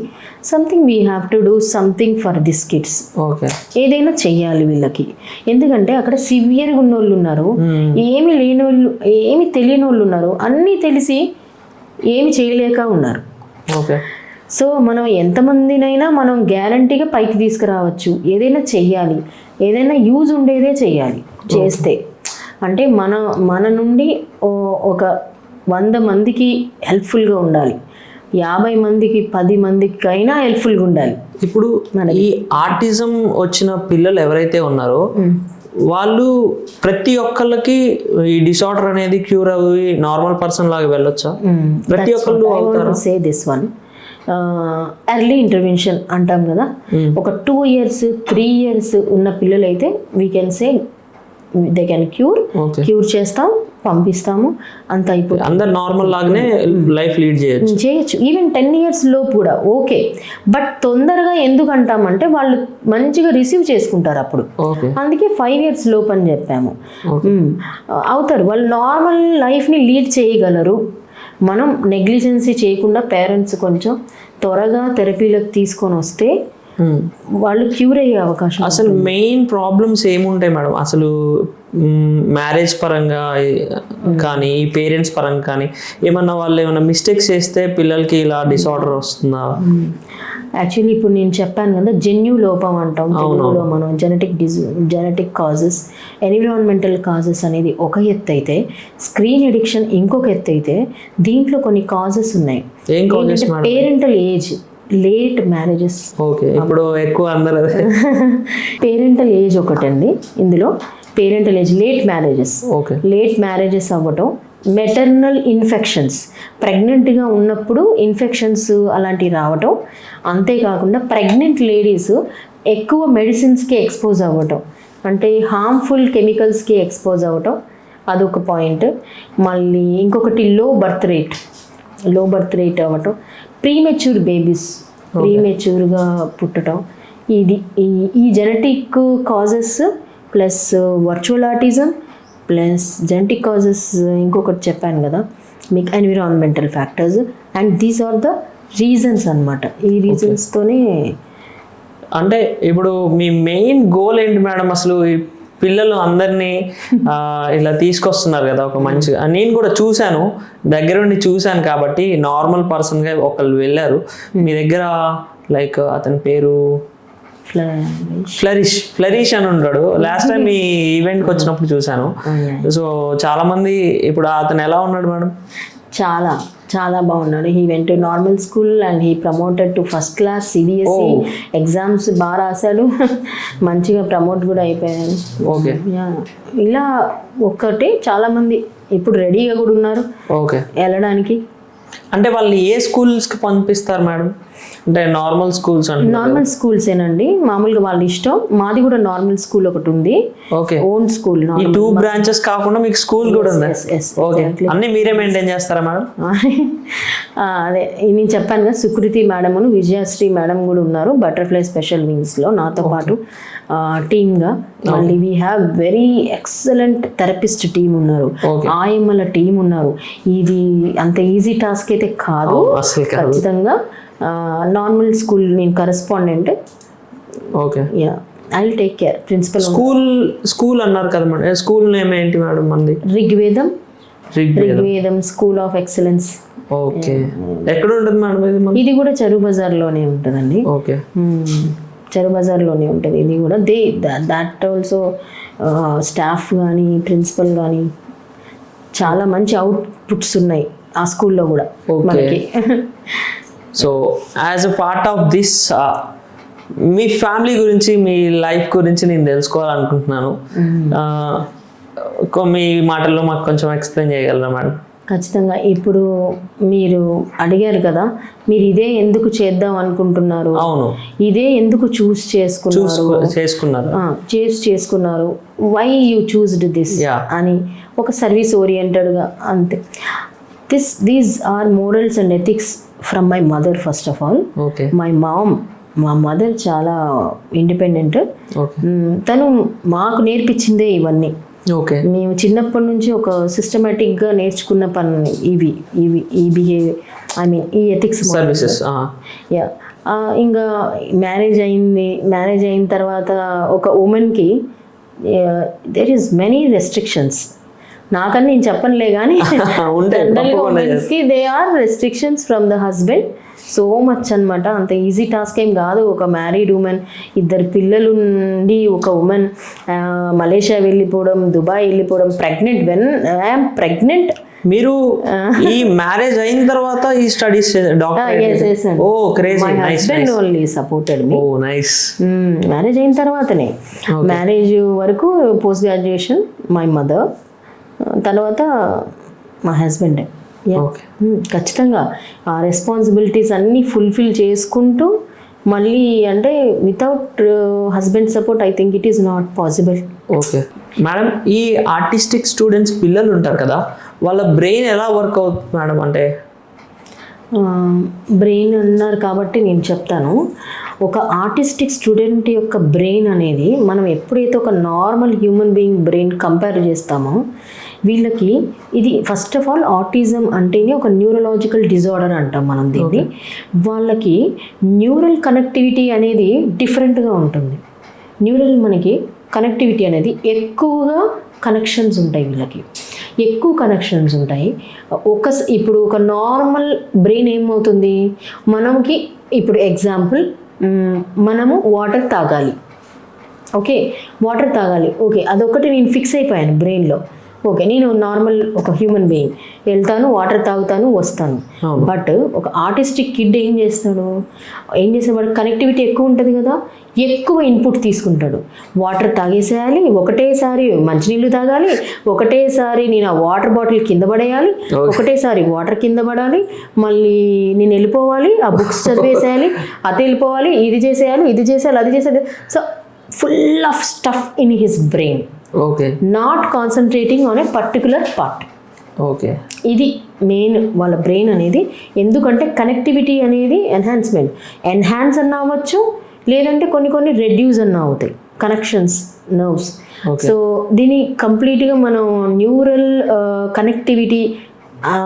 Something we have to do something for this kids, ఏదైనా చెయ్యాలి వీళ్ళకి. ఎందుకంటే అక్కడ సివియర్గా ఉన్న వాళ్ళు ఉన్నారు, ఏమి లేని వాళ్ళు, ఏమి తెలియని వాళ్ళు ఉన్నారు, అన్నీ తెలిసి ఏమి చేయలేక ఉన్నారు. సో మనం ఎంతమందినైనా మనం గ్యారంటీగా పైకి తీసుకురావచ్చు. ఏదైనా చెయ్యాలి, ఏదైనా యూజ్ ఉండేదే చెయ్యాలి. చేస్తే అంటే మన నుండి ఒక 100 మందికి హెల్ప్ఫుల్గా ఉండాలి, 50 మందికి 10 మందికైనా హెల్ప్ఫుల్గా ఉండాలి. ఇప్పుడు ఈ ఆర్టిజం వచ్చిన పిల్లలు ఎవరైతే ఉన్నారో వాళ్ళు ప్రతి ఒక్కళ్ళకి ఈ డిసార్డర్ అనేది క్యూర్ అయ్యి నార్మల్ పర్సన్ లాగా వెళ్ళొచ్చా? ప్రతి ఒక్కళ్ళు say this one early intervention అంటాం కదా, ఒక 2 years 3 years ఉన్న పిల్లలైతే we can say they can cure చేస్తాం, పంపిస్తాము, అంత అయిపోతుంది. అందరు నార్మల్ లాగానే లైఫ్ లీడ్ చేయొచ్చు. ఈవెన్ 10 years లోపు కూడా ఓకే. బట్ తొందరగా ఎందుకు అంటామంటే వాళ్ళు మంచిగా రిసీవ్ చేసుకుంటారు అప్పుడు, అందుకే 5 years లోపు అని చెప్పాము. అవుతారు, వాళ్ళు నార్మల్ లైఫ్ని లీడ్ చేయగలరు. మనం నెగ్లిజెన్సీ చేయకుండా పేరెంట్స్ కొంచెం త్వరగా థెరపీలకు తీసుకొని వస్తే వాళ్ళు క్యూర్ అయ్యే అవకాశం. అసలు మెయిన్ ప్రాబ్లమ్స్ ఏముంటాయి మేడం? అసలు మ్యారేజ్ పరంగా కానీ పేరెంట్స్ పరంగా కానీ ఏమన్నా వాళ్ళు ఏమన్నా మిస్టేక్స్ చేస్తే పిల్లలకి ఇలా డిసార్డర్ వస్తుందా? యాక్చువల్లీ ఇప్పుడు నేను చెప్పాను కదా, జన్యు లోపం అంటాం తెలుగులో మనం. జెనెటిక్ కాజెస్, ఎన్విరాన్మెంటల్ కాజెస్ అనేది ఒక ఎత్తు అయితే, స్క్రీన్ ఎడిక్షన్ ఇంకొక ఎత్తు అయితే, దీంట్లో కొన్ని కాజెస్ ఉన్నాయి. Parental age, late marriages. ఇప్పుడు ఎక్కువ అందరూ పేరెంటల్ ఏజ్ ఒకటండి ఇందులో. పేరెంటల్ ఏజ్, లేట్ మ్యారేజెస్ అవ్వటం, మెటర్నల్ ఇన్ఫెక్షన్స్, ప్రెగ్నెంట్గా ఉన్నప్పుడు ఇన్ఫెక్షన్స్ అలాంటివి రావటం, అంతేకాకుండా ప్రెగ్నెంట్ లేడీస్ ఎక్కువ మెడిసిన్స్కి ఎక్స్పోజ్ అవ్వటం, అంటే హార్మ్ఫుల్ కెమికల్స్కి ఎక్స్పోజ్ అవ్వటం, అదొక పాయింట్. మళ్ళీ ఇంకొకటి లో బర్త్ రేట్ అవ్వటం, ప్రీమెచ్యూర్ బేబీస్ ప్రీమెచ్యూర్గా పుట్టడం, ఈ genetic causes plus virtual autism plus genetic causes ఇంకొకటి చెప్పాను కదా మీకు, environmental factors, and these are the reasons అన్నమాట. ఈ రీజన్స్తోనే. అంటే ఇప్పుడు మీ మెయిన్ గోల్ ఏంటి మేడం? అసలు ఈ పిల్లలు అందరినీ ఇలా తీసుకొస్తున్నారు కదా ఒక మంచిగా, నేను కూడా చూశాను, దగ్గరుండి చూశాను కాబట్టి నార్మల్ పర్సన్గా ఒకళ్ళు వెళ్ళారు మీ దగ్గర, లైక్ అతని పేరు ఫ్లరిష్ అని ఉంటాడు. లాస్ట్ టైం ఈ ఈవెంట్కి వచ్చినప్పుడు చూశాను. సో చాలా మంది, ఇప్పుడు అతను ఎలా ఉన్నాడు మేడం? చాలా బాగున్నాడు. He went to normal school and he promoted to first class CBSE exams బాగా రాశాడు, మంచిగా ప్రమోట్ కూడా అయిపోయాడు. ఓకే, ఇలా ఒక్కటే చాలా మంది ఇప్పుడు రెడీగా కూడా ఉన్నారు వెళ్ళడానికి. అంటే వాళ్ళని ఏ స్కూల్స్కి పంపిస్తారు మేడం? అంటే నార్మల్ స్కూల్స్? నార్మల్ స్కూల్సేనండి, మామూలుగా వాళ్ళ ఇష్టం. మాది కూడా నార్మల్ స్కూల్ ఒకటి ఉంది, ఓన్ స్కూల్. ఈ 2 బ్రాంచెస్ కాకుండా మీకు స్కూల్ కూడా ఉంది? ఓకే, అన్ని మీరే మెయింటైన్ చేస్తారా మేడం? అదే నేను చెప్పాను కదా, సుకృతి మేడం, విజయశ్రీ మేడం కూడా ఉన్నారు బటర్ఫ్లై స్పెషల్ వింగ్స్లో నాతో పాటు టీమ్గా. మళ్ళీ we have very excellent therapist team ఉన్నారు, ఆయమ్మల టీం ఉన్నారు. ఇది అంత ఈజీ టాస్క్ అయితే కాదు ఖచ్చితంగా. నార్మల్ స్కూల్ నేను correspondent. Okay, I will take care. Principal school అన్నారు కదా మేడం, స్కూల్ నేమ్ ఏంటి మేడం? మంది Rigvedam school of excellence. Okay, ఎక్కడ ఉంటుంది మేడం ఇది? కూడా చెరువు బజార్లోనే ఉంటుందండి. ఓకే, చెరువు బజార్లోనే ఉంటుంది ఇది కూడా. దట్ ఆల్సో స్టాఫ్ కానీ ప్రిన్సిపల్ కానీ చాలా మంచి అవుట్పుట్స్ ఉన్నాయి ఆ స్కూల్లో కూడా మనకి. So as a part of this, me family గురించి, మీ లైఫ్ గురించి నేను తెలుసుకోవాలనుకుంటున్నాను. మీ మాటల్లో మాకు కొంచెం ఎక్స్ప్లెయిన్ చేయగలరా మేడం? ఖచ్చితంగా. ఇప్పుడు మీరు అడిగారు కదా, మీరు ఇదే ఎందుకు చేద్దాం అనుకుంటున్నారు, అవును, ఇదే ఎందుకు చూస్ చేసుకున్నారు, వై యూ చూస్డ్ దిస్ అని, ఒక సర్వీస్ ఓరియంటెడ్గా అంతే. These are morals and ethics from my mother first of all. మా మదర్ చాలా ఇండిపెండెంట్. తను మాకు నేర్పించిందే ఇవన్నీ. మేము చిన్నప్పటి నుంచి ఒక సిస్టమేటిక్గా నేర్చుకున్న పని ఇవి ఈ బిహేవియర్, ఐ మీన్ ఈ ఎథిక్స్ సర్వీసెస్. ఇంకా మ్యారేజ్ అయిన తర్వాత ఒక ఉమెన్కి దేర్ ఈస్ మెనీ రెస్ట్రిక్షన్స్. నాకని నేను చెప్పనులే కానీ జనరల్గా ఉమెన్స్కి they are restrictions from the husband so much అనమాట. అంత ఈజీ టాస్క్ ఏం కాదు. ఒక మ్యారీడ్ ఉమెన్, 2 పిల్లలు నుండి ఒక ఉమెన్ మలేషియా వెళ్ళిపోవడం, దుబాయ్ వెళ్ళిపోవడం, ప్రెగ్నెంట్, వెన్ ఐఎమ్ ప్రెగ్నెంట్. మీరు ఈ మ్యారేజ్ అయిన తర్వాత ఈ studies husband only supported me. Marriage అయిన తర్వాతనే, మ్యారేజ్ వరకు పోస్ట్ గ్రాడ్యుయేషన్ మై మదర్, తర్వాత మా హస్బెండ్. ఖచ్చితంగా ఆ రెస్పాన్సిబిలిటీస్ అన్నీ ఫుల్ఫిల్ చేసుకుంటూ మళ్ళీ, అంటే without husband support I think it is not possible. Okay madam, ఈ ఆర్టిస్టిక్ స్టూడెంట్స్ పిల్లలు ఉంటారు కదా, వాళ్ళ బ్రెయిన్ ఎలా వర్క్ అవుతుంది మేడం? అంటే బ్రెయిన్ అన్నారు కాబట్టి నేను చెప్తాను. ఒక ఆర్టిస్టిక్ స్టూడెంట్ యొక్క బ్రెయిన్ అనేది మనం ఎప్పుడైతే ఒక normal human being brain compare చేస్తామో, వీళ్ళకి ఇది ఫస్ట్ ఆఫ్ ఆల్ ఆటిజం అంటేనే ఒక న్యూరలాజికల్ డిజార్డర్ అంటాం మనం దీన్ని. వాళ్ళకి న్యూరల్ కనెక్టివిటీ అనేది డిఫరెంట్గా ఉంటుంది. మనకి కనెక్టివిటీ అనేది ఎక్కువగా కనెక్షన్స్ ఉంటాయి, వీళ్ళకి ఎక్కువ కనెక్షన్స్ ఉంటాయి. ఇప్పుడు ఒక నార్మల్ బ్రెయిన్ ఏమవుతుంది, మనకి ఇప్పుడు ఎగ్జాంపుల్, మనము వాటర్ తాగాలి, ఓకే, అదొకటి నేను ఫిక్స్ అయిపోయాను బ్రెయిన్లో. ఓకే, నేను నార్మల్ ఒక హ్యూమన్ బీయింగ్ వెళ్తాను, వాటర్ తాగుతాను, వస్తాను. బట్ ఒక ఆర్టిస్టిక్ కిడ్ ఏం చేస్తాడు వాడు కనెక్టివిటీ ఎక్కువ ఉంటుంది కదా, ఎక్కువ ఇన్పుట్ తీసుకుంటాడు. వాటర్ తాగేసేయాలి, ఒకటేసారి మంచినీళ్ళు తాగాలి, ఒకటేసారి నేను ఆ వాటర్ బాటిల్ కింద పడేయాలి, ఒకటేసారి వాటర్ కింద పడాలి, మళ్ళీ నేను వెళ్ళిపోవాలి, ఆ బుక్స్ చదివేసేయాలి, అది వెళ్ళిపోవాలి, ఇది చేసేయాలి, అది చేసేయాలి. So full of stuff in his brain, okay, not concentrating on a particular part. Okay, ఇది మెయిన్ వాళ్ళ బ్రెయిన్ అనేది. ఎందుకంటే కనెక్టివిటీ అనేది ఎన్హాన్స్ అన్న అవ్వచ్చు, లేదంటే కొన్ని రెడ్యూస్ అన్న అవుతాయి కనెక్షన్స్, నర్వ్స్. సో దీని కంప్లీట్గా మనం న్యూరల్ కనెక్టివిటీ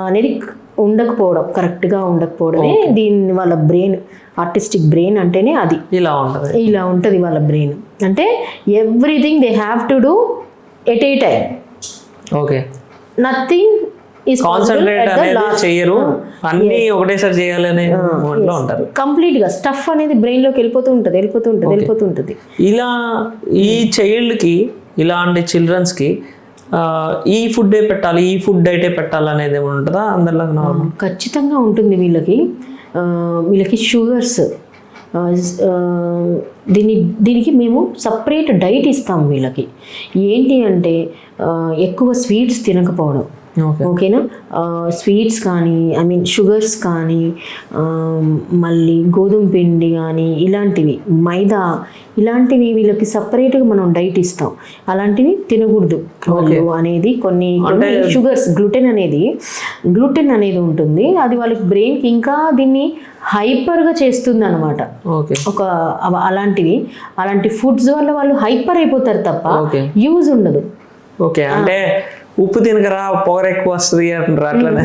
అనేది ఉండకపోవడం, కరెక్ట్గా ఉండకపోవడమే దీని వాళ్ళ బ్రెయిన్. ఆర్టిస్టిక్ బ్రెయిన్ అంటేనే అది ఇలా ఉంటుంది వాళ్ళ బ్రెయిన్. అంటే everything they have to do at a time. Okay, nothing is concentrate అనేది చేయరు, అన్ని ఒకటేసారి చేయాలనే మోడ్లో ఉంటారు. కంప్లీట్ గా స్టఫ్ అనేది బ్రెయిన్ లోకి వెళ్ళిపోతూ ఉంటుంది. ఇలా ఈ చైల్డ్ కి, ఇలాంటి చిల్డ్రన్స్ కి ఈ ఫుడ్ పెట్టాలి, ఈ ఫుడ్ డైటే పెట్టాలి అనేది ఏమైనా ఉంటుందా అందరిలో? ఖచ్చితంగా ఉంటుంది. వీళ్ళకి షుగర్స్, దీనికి మేము సపరేట్ డైట్ ఇస్తాం వీళ్ళకి. ఏంటి అంటే ఎక్కువ స్వీట్స్ తినకపోవడం, ఓకేనా, స్వీట్స్ కానీ షుగర్స్ కానీ, మళ్ళీ గోధుమ పిండి కానీ, ఇలాంటివి మైదా, ఇలాంటివి వీళ్ళకి సపరేట్గా మనం డైట్ ఇస్తాం. అలాంటివి తినకూడదు వాళ్ళు అనేది కొన్ని షుగర్స్, గ్లూటెన్ అనేది ఉంటుంది. అది వాళ్ళకి బ్రెయిన్కి ఇంకా దీన్ని హైపర్గా చేస్తుంది అనమాట. అలాంటి ఫుడ్స్ వల్ల వాళ్ళు హైపర్ అయిపోతారు తప్ప యూజ్ ఉండదు. ఓకే, అంటే ఉప్పు తినకరా పొగర ఎక్కువ వస్తుంది అంటారు, అట్లనే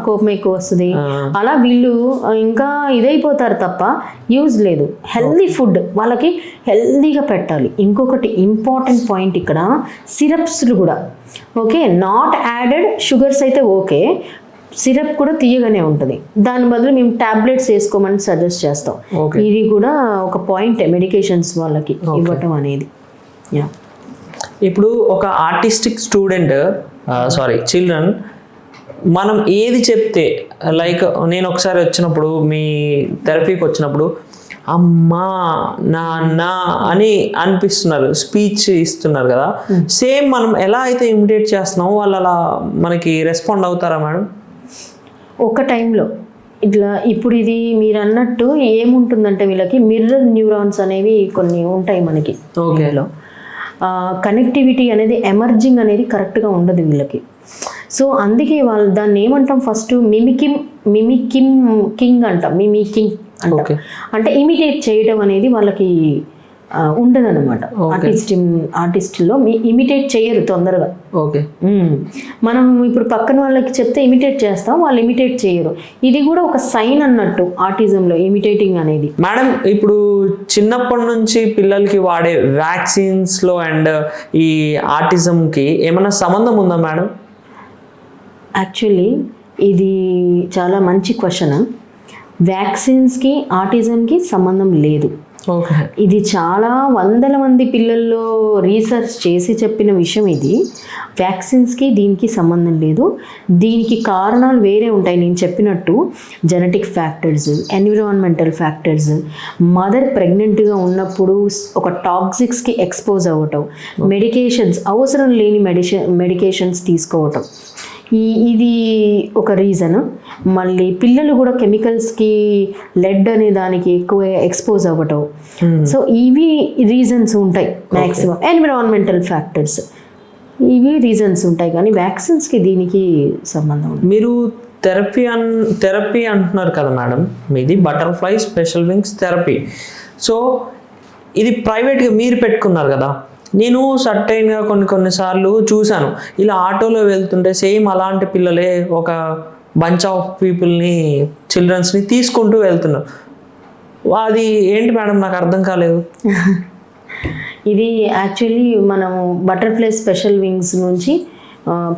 కోపం ఎక్కువ వస్తుంది, అలా వీళ్ళు ఇంకా ఇదైపోతారు తప్ప యూజ్ లేదు. హెల్దీ ఫుడ్ వాళ్ళకి హెల్దీగా పెట్టాలి. ఇంకొకటి ఇంపార్టెంట్ పాయింట్ ఇక్కడ, సిరప్స్లు కూడా ఓకే, నాట్ యాడెడ్ షుగర్స్ అయితే ఓకే, సిరప్ కూడా తీయగానే ఉంటుంది. దాని బదులు మేము టాబ్లెట్స్ వేసుకోమని సజెస్ట్ చేస్తాం. ఇది కూడా ఒక పాయింట్ మెడికేషన్స్ వాళ్ళకి ఇవ్వటం అనేది. ఇప్పుడు ఒక ఆర్టిస్టిక్ చిల్డ్రన్ మనం ఏది చెప్తే, లైక్ నేను ఒకసారి వచ్చినప్పుడు మీ థెరపీకి వచ్చినప్పుడు అమ్మా నాన్న అని అనిపిస్తున్నారు, స్పీచ్ ఇస్తున్నారు కదా, సేమ్ మనం ఎలా అయితే ఇమిటేట్ చేస్తున్నామో వాళ్ళు అలా మనకి రెస్పాండ్ అవుతారా మేడం? ఒక టైంలో ఇట్లా ఇప్పుడు ఇది మీరు అన్నట్టు ఏముంటుందంటే వీళ్ళకి మిర్రర్ న్యూరాన్స్ అనేవి కొన్ని ఉంటాయి మనకి. ఓకేలో కనెక్టివిటీ అనేది ఎమర్జింగ్ అనేది కరెక్ట్గా ఉండదు వీళ్ళకి. సో అందుకే వాళ్ళు దాన్ని ఏమంటాం, ఫస్ట్ మిమికింగ్ అంటాం. అంటే ఇమిటేట్ చేయడం అనేది వాళ్ళకి ఉండదన్నమాట. ఆర్టిస్ట్లో ఇమిటేట్ చేయరు తొందరగా. మనం ఇప్పుడు పక్కన వాళ్ళకి చెప్తే ఇమిటేట్ చేస్తాం, వాళ్ళు ఇమిటేట్ చేయరు. ఇది కూడా ఒక సైన్ అన్నట్టు ఆటిజంలో ఇమిటేటింగ్ అనేది. మేడం, ఇప్పుడు చిన్నప్పటి నుంచి పిల్లలకి వాడే వ్యాక్సిన్స్ లో అండ్ ఈ ఆటిజంకి ఏమైనా సంబంధం ఉందా మేడం? యాక్చువల్లీ ఇది చాలా మంచి క్వశ్చన్. వ్యాక్సిన్స్కి ఆటిజంకి సంబంధం లేదు. ఇది చాలా వందల మంది పిల్లల్లో రీసెర్చ్ చేసి చెప్పిన విషయం ఇది. వ్యాక్సిన్స్కి దీనికి సంబంధం లేదు. దీనికి కారణాలు వేరే ఉంటాయి. నేను చెప్పినట్టు genetic factors, environmental factors, mother ప్రెగ్నెంట్గా ఉన్నప్పుడు ఒక టాక్సిక్స్కి ఎక్స్పోజ్ అవ్వటం, మెడికేషన్స్ అవసరం లేని మెడికేషన్స్ తీసుకోవటం, ఇది ఒక రీజన్. మళ్ళీ పిల్లలు కూడా కెమికల్స్కి, లెడ్ అనే దానికి ఎక్కువ ఎక్స్పోజ్ అవ్వటం. సో ఇవి రీజన్స్ ఉంటాయి మ్యాక్సిమం. ఎన్విరాన్మెంటల్ ఫ్యాక్టర్స్, ఇవి రీజన్స్ ఉంటాయి, కానీ వ్యాక్సిన్స్కి దీనికి సంబంధం ఉంది. మీరు థెరపీ అంటున్నారు కదా మేడం, మీది butterfly special wings therapy. So ఇది ప్రైవేట్గా మీరు పెట్టుకున్నారు కదా. నేను సర్టైన్గా కొన్నిసార్లు చూశాను, ఇలా ఆటోలో వెళ్తుంటే సేమ్ అలాంటి పిల్లలే ఒక బంచ్ ఆఫ్ పీపుల్ని, చిల్డ్రన్స్ని తీసుకుంటూ వెళ్తున్నారు. అది ఏంటి మేడం, నాకు అర్థం కాలేదు. ఇది యాక్చువల్లీ మనం బటర్ఫ్లై స్పెషల్ వింగ్స్ నుంచి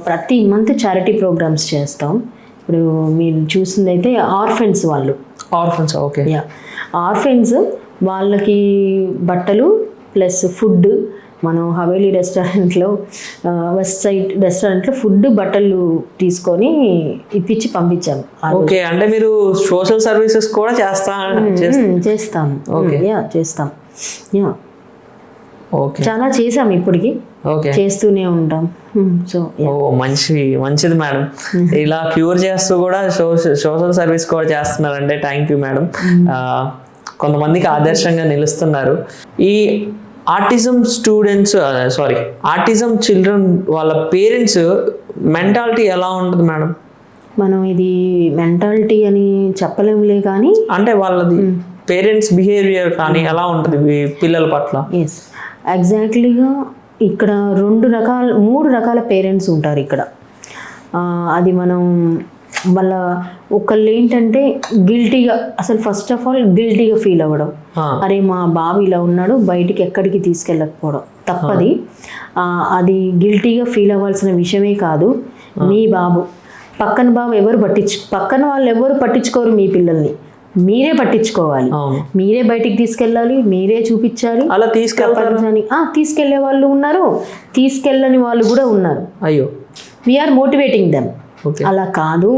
ప్రతి మంత్ చారిటీ ప్రోగ్రామ్స్ చేస్తాం. ఇప్పుడు మీరు చూసిందైతే ఆర్ఫెన్స్ ఓకే, ఆర్ఫెన్స్ వాళ్ళకి బట్టలు ప్లస్ ఫుడ్, మనం హవేలీ రెస్టారెంట్లో వెస్ట్ సైడ్ రెస్టారెంట్లో ఫుడ్ బట్టలు తీసుకొని ఇప్పించి పంపించాము. ఓకే, అంటే మీరు సోషల్ సర్వీసెస్ కూడా చేస్తాం. చేస్తాం. ఓకే, చాలా చేసాం ఇప్పటికి, చేస్తూనే ఉంటాం. సో మంచిది మేడం. ఇలా క్యూర్ చేస్తూ కూడా సోషల్ సర్వీస్ కూడా చేస్తున్నారంటే థ్యాంక్ యూ మేడం. కొంతమందికి ఆదర్శంగా నిలుస్తున్నారు. ఈ ఆటిజం చిల్డ్రన్ వాళ్ళ పేరెంట్స్ మెంటాలిటీ ఎలా ఉంటుంది మేడం? మనం ఇది మెంటాలిటీ అని చెప్పలేములే, కానీ అంటే వాళ్ళది పేరెంట్స్ బిహేవియర్ కానీ ఎలా ఉంటుంది పిల్లల పట్ల? ఎస్, ఎగ్జాక్ట్లీగా ఇక్కడ 3 రకాల పేరెంట్స్ ఉంటారు ఇక్కడ. అది మనం వాళ్ళ ఒకళ్ళు ఏంటంటే గిల్టీగా, అసలు ఫస్ట్ ఆఫ్ ఆల్ గిల్టీగా ఫీల్ అవ్వడం. అరే మా బాబు ఇలా ఉన్నాడు, బయటికి ఎక్కడికి తీసుకెళ్ళకపోవడం తప్పది. అది గిల్టీగా ఫీల్ అవ్వాల్సిన విషయమే కాదు. మీ బాబు పక్కన వాళ్ళు ఎవరు పట్టించుకోరు మీ పిల్లల్ని, మీరే పట్టించుకోవాలి. మీరే బయటికి తీసుకెళ్ళాలి, మీరే చూపించాలి. అలా తీసుకెళ్లే వాళ్ళు ఉన్నారు, తీసుకెళ్ళని వాళ్ళు కూడా ఉన్నారు. అయ్యో, వీఆర్ మోటివేటింగ్ దెమ్. అలా కాదు,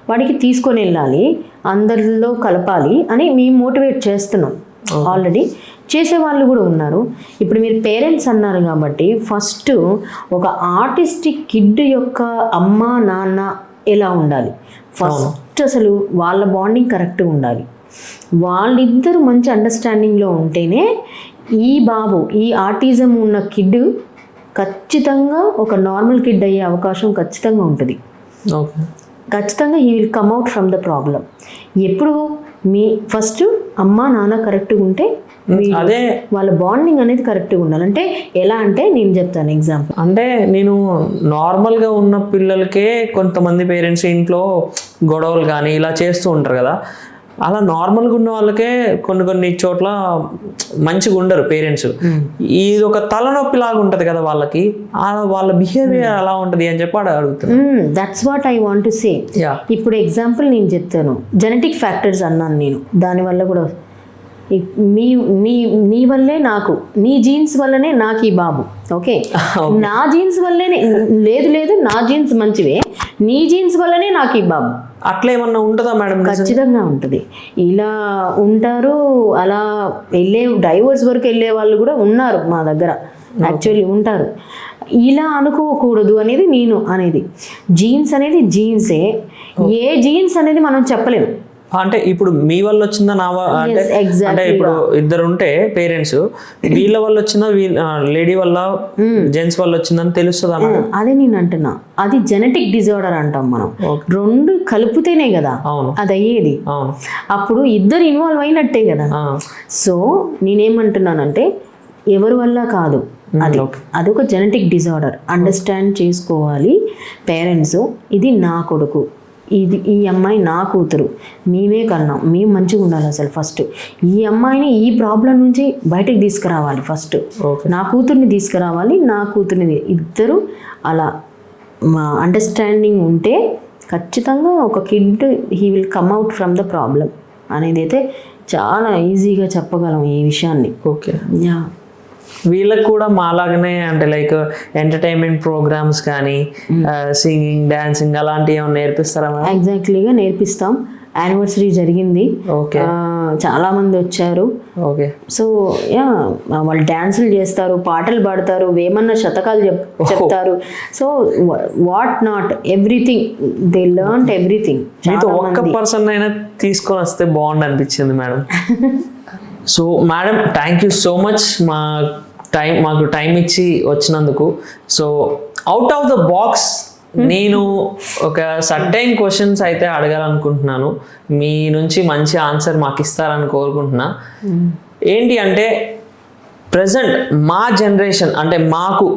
వాడికి తీసుకొని వెళ్ళాలి, అందరిలో కలపాలి అని మేము మోటివేట్ చేస్తున్నాం. ఆల్రెడీ చేసే వాళ్ళు కూడా ఉన్నారు. ఇప్పుడు మీరు పేరెంట్స్ అన్నారు కాబట్టి, ఫస్ట్ ఒక ఆర్టిస్టిక్ కిడ్ యొక్క అమ్మ నాన్న ఎలా ఉండాలి, ఫస్ట్ అసలు వాళ్ళ బాండింగ్ కరెక్ట్గా ఉండాలి. వాళ్ళిద్దరూ మంచి అండర్స్టాండింగ్లో ఉంటేనే ఈ ఆటిజం ఉన్న కిడ్ ఖచ్చితంగా ఒక నార్మల్ కిడ్ అయ్యే అవకాశం ఖచ్చితంగా ఉంటుంది. ఖచ్చితంగా he will come out from the problem. ఎప్పుడు మీ ఫస్ట్ అమ్మ నాన్న కరెక్ట్గా ఉంటే అదే వాళ్ళ బాండింగ్ అనేది కరెక్ట్గా ఉండాలి. అంటే ఎలా అంటే నేను చెప్తాను ఎగ్జాంపుల్. అంటే నేను నార్మల్గా ఉన్న పిల్లలకే కొంతమంది పేరెంట్స్ ఇంట్లో గొడవలు కానీ ఇలా చేస్తూ ఉంటారు కదా, అలా నార్మల్గా ఉన్న వాళ్ళకే కొన్ని చోట్ల మంచిగా ఉండరు పేరెంట్స్. ఇది ఒక తలనొప్పి లాగా ఉంటుంది కదా వాళ్ళకి, వాళ్ళ బిహేవియర్ అలా ఉంటుంది అని చెప్పి అడుగుతాను. That's what I want to say. ఇప్పుడు ఎగ్జాంపుల్ నేను చెప్తాను, జెనెటిక్ ఫ్యాక్టర్స్ అన్నాను నేను. దానివల్ల కూడా నీ వల్లే నాకు, నీ జీన్స్ వల్లనే నాకు ఈ బాబు. ఓకే, నా జీన్స్ వల్లనే లేదు నా జీన్స్ మంచివే, నీ జీన్స్ వల్లనే నాకు ఈ బాబు. అట్లా ఏమన్నా ఉంటుందా మేడం? ఖచ్చితంగా ఉంటుంది. ఇలా ఉంటారు, అలా డైవర్స్ వరకు వెళ్ళే వాళ్ళు కూడా ఉన్నారు మా దగ్గర. యాక్చువల్లీ ఉంటారు. ఇలా అనుకోకూడదు అనేది నేను అనేది. జీన్స్ అనేది జీన్సే, ఏ జీన్స్ అనేది మనం చెప్పలేము. అంటే ఇప్పుడు మీ వల్ల వచ్చిందా అంటే ఇప్పుడు ఇద్దరు ఉంటే పేరెంట్స్, వీళ్ళ వల్ల వచ్చిందా లేడీ వల్ల జెంట్స్ వల్ల వచ్చిందని తెలుస్తుందా? అదే నేను అంటున్నా, అది జెనెటిక్ డిజార్డర్ అంటాం మనం. 2 కలిపితేనే కదా అది అయ్యేది. అప్పుడు ఇద్దరు ఇన్వాల్వ్ అయినట్టే కదా. సో నేనేమంటున్నానంటే ఎవరి వల్ల కాదు, అదొక జెనెటిక్ డిజార్డర్. అండర్స్టాండ్ చేసుకోవాలి పేరెంట్స్. ఇది నా కొడుకు, ఈ అమ్మాయి నా కూతురు, మేమే కన్నాం, మేము మంచిగా ఉండాలి. అసలు ఫస్ట్ ఈ అమ్మాయిని ఈ ప్రాబ్లం నుంచి బయటకు తీసుకురావాలి. ఫస్ట్ నా కూతుర్ని తీసుకురావాలి, నా కూతుర్ని ఇద్దరు అలా అండర్స్టాండింగ్ ఉంటే ఖచ్చితంగా ఒక kid he will come out from the problem అనేది అయితే చాలా ఈజీగా చెప్పగలం ఈ విషయాన్ని. ఓకే, వీళ్ళకి కూడా మాలాగానే అంటే లైక్ ఎంటర్టైన్మెంట్ ప్రోగ్రామ్స్ కానీ సింగింగ్ డాన్సింగ్ అలాంటివి ఏమైనా నేర్పిస్తారా? ఎగ్జాక్ట్లీగా నేర్పిస్తాం. యానివర్సరీ జరిగింది, చాలా మంది వచ్చారు. ఓకే, సో వాళ్ళు డాన్సులు చేస్తారు, పాటలు పాడతారు, వేమన్న శతకాలు చెప్తారు. So what not everything they learn everything. ఒక్క పర్సన్ అయినా తీసుకొని వస్తే బాగుండు అనిపించింది madam. So madam, thank you so much మాకు టైం ఇచ్చి వచ్చినందుకు. So out of the box నేను ఒక సర్టైన్ క్వశ్చన్స్ అయితే అడగాలనుకుంటున్నాను. మీ నుంచి మంచి ఆన్సర్ మాకు ఇస్తారని కోరుకుంటున్నా. ఏంటి అంటే ప్రజెంట్ మా జనరేషన్ అంటే మాకు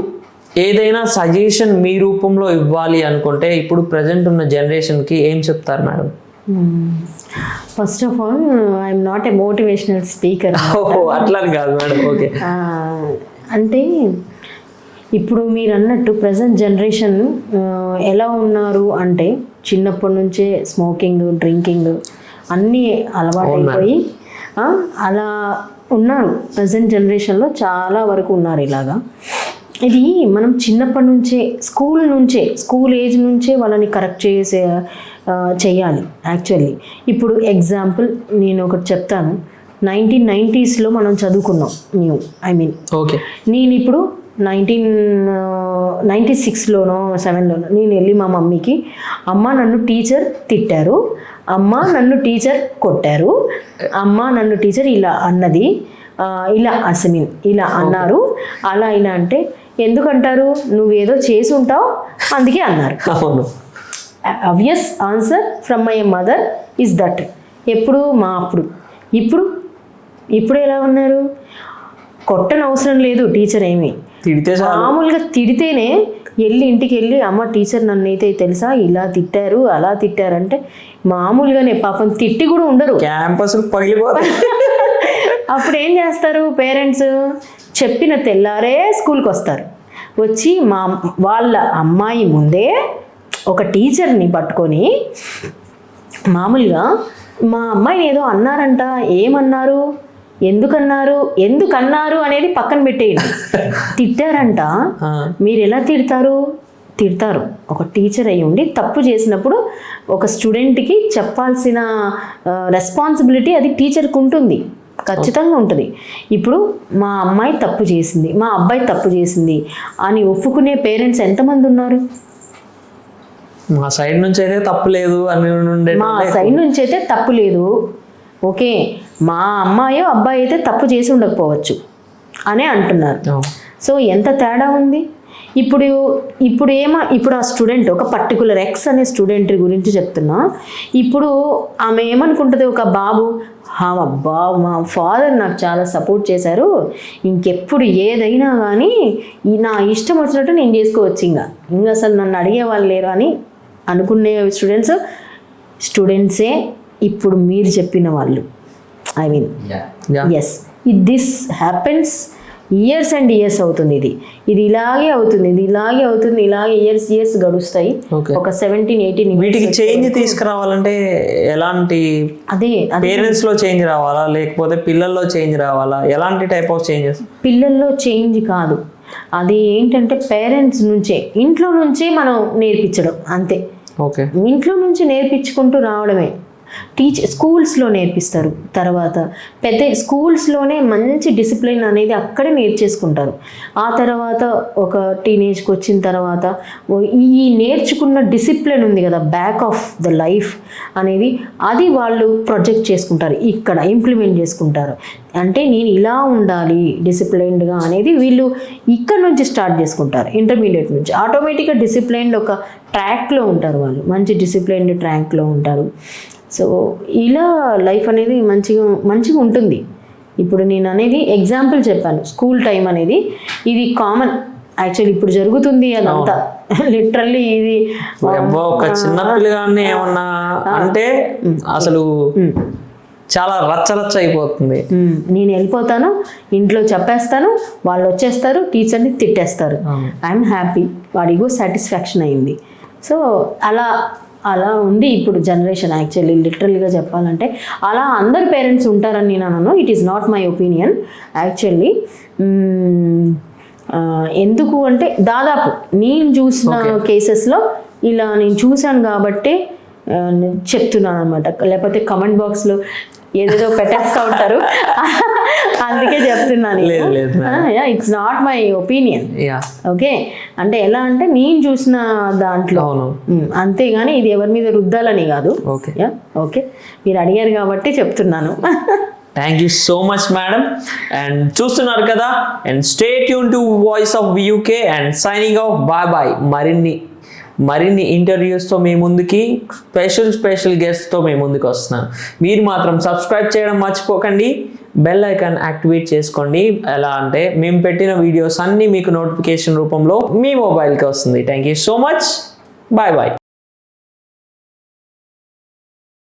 ఏదైనా సజెషన్ మీ రూపంలో ఇవ్వాలి అనుకుంటే ఇప్పుడు ప్రజెంట్ ఉన్న జనరేషన్కి ఏం చెప్తారు madam? First of all I'm not a motivational speaker. అట్లా కాదు మేడం. ఓకే, అంటే ఇప్పుడు మీరు అన్నట్టు ప్రజెంట్ జనరేషన్ ఎలా ఉన్నారు అంటే చిన్నప్పటి నుంచే స్మోకింగ్ డ్రింకింగ్ అన్నీ అలవాటు అయిపోయి అలా ఉన్నారు, ప్రజెంట్ జనరేషన్లో చాలా వరకు ఉన్నారు ఇలాగా. ఇది మనం చిన్నప్పటి నుంచే స్కూల్ ఏజ్ నుంచే వాళ్ళని కరెక్ట్ చేయాలి యాక్చువల్లీ. ఇప్పుడు ఎగ్జాంపుల్ నేను ఒకటి చెప్తాను. 1990s మనం చదువుకున్నాం ఓకే. నేను ఇప్పుడు 1996లోనో 7లోనో నేను వెళ్ళి మా మమ్మీకి, అమ్మ నన్ను టీచర్ తిట్టారు, అమ్మ నన్ను టీచర్ కొట్టారు, అమ్మ నన్ను టీచర్ ఇలా అన్నది, ఇలా అన్నారు, అలా ఇలా అంటే ఎందుకంటారు? నువ్వేదో చేసి ఉంటావు అందుకే అన్నారు. అవును. Obvious answer from my mother is that. ఎప్పుడు మా ఇప్పుడు ఎలా ఉన్నారు? కొట్టని అవసరం లేదు టీచర్, ఏమి మామూలుగా తిడితేనే ఇంటికి వెళ్ళి అమ్మ టీచర్ నన్ను అయితే తెలుసా ఇలా తిట్టారు అలా తిట్టారంటే మామూలుగానే పాపం తిట్టి కూడా ఉండరు, క్యాంపస్ పగిలిపోతారు. అప్పుడు ఏం చేస్తారు పేరెంట్స్? చెప్పిన తెల్లారే స్కూల్కి వస్తారు, వచ్చి వాళ్ళ అమ్మాయి ముందే ఒక టీచర్ని పట్టుకొని మామూలుగా మా అమ్మాయిని ఏదో అన్నారంట, ఏమన్నారు, ఎందుకన్నారు అనేది పక్కన పెట్టేయండి. తిట్టారంట, మీరు ఎలా తిడతారు? ఒక టీచర్ అయి ఉండి తప్పు చేసినప్పుడు ఒక స్టూడెంట్కి చెప్పాల్సిన రెస్పాన్సిబిలిటీ అది టీచర్కి ఉంటుంది, ఖచ్చితంగా ఉంటుంది. ఇప్పుడు మా అమ్మాయి తప్పు చేసింది, మా అబ్బాయి తప్పు చేసింది అని ఒప్పుకునే పేరెంట్స్ ఎంతమంది ఉన్నారు? మా సైడ్ నుంచి అయితే తప్పు లేదు ఓకే, మా అమ్మాయో అబ్బాయి అయితే తప్పు చేసి ఉండకపోవచ్చు అనే అంటున్నారు. సో ఎంత తేడా ఉంది. ఇప్పుడు ఆ స్టూడెంట్, ఒక పర్టికులర్ ఎక్స్ అనే స్టూడెంట్ గురించి చెప్తున్నా. ఇప్పుడు ఆమె ఏమనుకుంటుంది? ఒక బాబు, మా ఫాదర్ నాకు చాలా సపోర్ట్ చేశారు, ఇంకెప్పుడు ఏదైనా కానీ నా ఇష్టం వచ్చినట్టు నేను చేసుకోవచ్చు, ఇంకా అసలు నన్ను అడిగే వాళ్ళు లేరు అని అనుకునే స్టూడెంట్సే ఇప్పుడు మీరు చెప్పిన వాళ్ళు. Yes, this happens years and years అవుతుంది. ఇది ఇలాగే అవుతుంది, ఇలాగే ఇయర్స్ గడుస్తాయి. ఒక 17-18 వీటికి చేంజ్ తీసుకురావాలంటే ఎలాంటి? అదే పేరెంట్స్ లో చేంజ్ రావాలా, లేకపోతే పిల్లల్లో చేంజ్ రావాలా? ఎలాంటి టైప్ ఆఫ్ చేంజెస్? పిల్లల్లో చేంజ్ కాదు, అది ఏంటంటే పేరెంట్స్ నుంచే, ఇంట్లో నుంచే మనం నేర్పించడం అంతే. ఓకే, ఇంట్లో నుంచి నేర్పించుకుంటూ రావడమే. స్కూల్స్లో నేర్పిస్తారు, తర్వాత స్కూల్స్లోనే మంచి డిసిప్లిన్ అనేది అక్కడే నేర్చేసుకుంటారు. ఆ తర్వాత ఒక టీనేజ్కి వచ్చిన తర్వాత ఈ నేర్చుకున్న డిసిప్లిన్ ఉంది కదా, బ్యాక్ ఆఫ్ ద లైఫ్ అనేది, అది వాళ్ళు ప్రొజెక్ట్ చేసుకుంటారు, ఇక్కడ ఇంప్లిమెంట్ చేసుకుంటారు. అంటే నేను ఇలా ఉండాలి డిసిప్లైన్డ్గా అనేది వీళ్ళు ఇక్కడ నుంచి స్టార్ట్ చేసుకుంటారు. ఇంటర్మీడియట్ నుంచి ఆటోమేటిక్గా డిసిప్లైన్డ్ ఒక ట్రాక్లో ఉంటారు, వాళ్ళు మంచి డిసిప్లైన్డ్ ట్రాక్లో ఉంటారు. సో ఇలా లైఫ్ అనేది మంచిగా ఉంటుంది. ఇప్పుడు నేను అనేది ఎగ్జాంపుల్ చెప్పాను, స్కూల్ టైం అనేది ఇది కామన్ యాక్చువల్లీ ఇప్పుడు జరుగుతుంది అదంతా. లిటరల్లీ ఇది ఒక చిన్న పిల్లగాన్ని ఏమన్నా అంటే అసలు చాలా రచ్చ అయిపోతుంది. నేను వెళ్ళిపోతాను, ఇంట్లో చెప్పేస్తాను, వాళ్ళు వచ్చేస్తారు, టీచర్ని తిట్టేస్తారు, ఐఎమ్ హ్యాపీ, వాడిగో సాటిస్ఫాక్షన్ అయింది. సో అలా ఉంది ఇప్పుడు జనరేషన్. యాక్చువల్లీ లిటరల్గా చెప్పాలంటే అలా అందరు పేరెంట్స్ ఉంటారని నేను అనను. It is not my opinion actually. ఎందుకు అంటే దాదాపు నేను చూసిన కేసెస్లో ఇలా నేను చూశాను కాబట్టి చెప్తున్నాను అనమాట. లేకపోతే కమెంట్ బాక్స్లో ఏదేదో పెట్టేస్తూ ఉంటారు, అందుకే చెప్తున్నాను. It's not my opinion. Okay, అంటే ఎలా అంటే నేను చూసిన దాంట్లో అంతేగాని ఇది ఎవరి మీద రుద్దాలని కాదు. ఓకే, మీరు అడిగారు కాబట్టి చెప్తున్నాను. Thank you so much madam. And చూస్తున్నారు కదా, and stay tune to voice of UK and signing off bye. మరిన్ని ఇంటర్వ్యూస్తో మీ ముందుకి స్పెషల్ గెస్ట్తో మీ ముందుకు వస్తున్నాను. మీరు మాత్రం సబ్స్క్రైబ్ చేయడం మర్చిపోకండి, బెల్ ఐకాన్ యాక్టివేట్ చేసుకోండి. ఎలా అంటే మేము పెట్టిన వీడియోస్ అన్నీ మీకు నోటిఫికేషన్ రూపంలో మీ మొబైల్కి వస్తుంది. Thank you so much. Bye.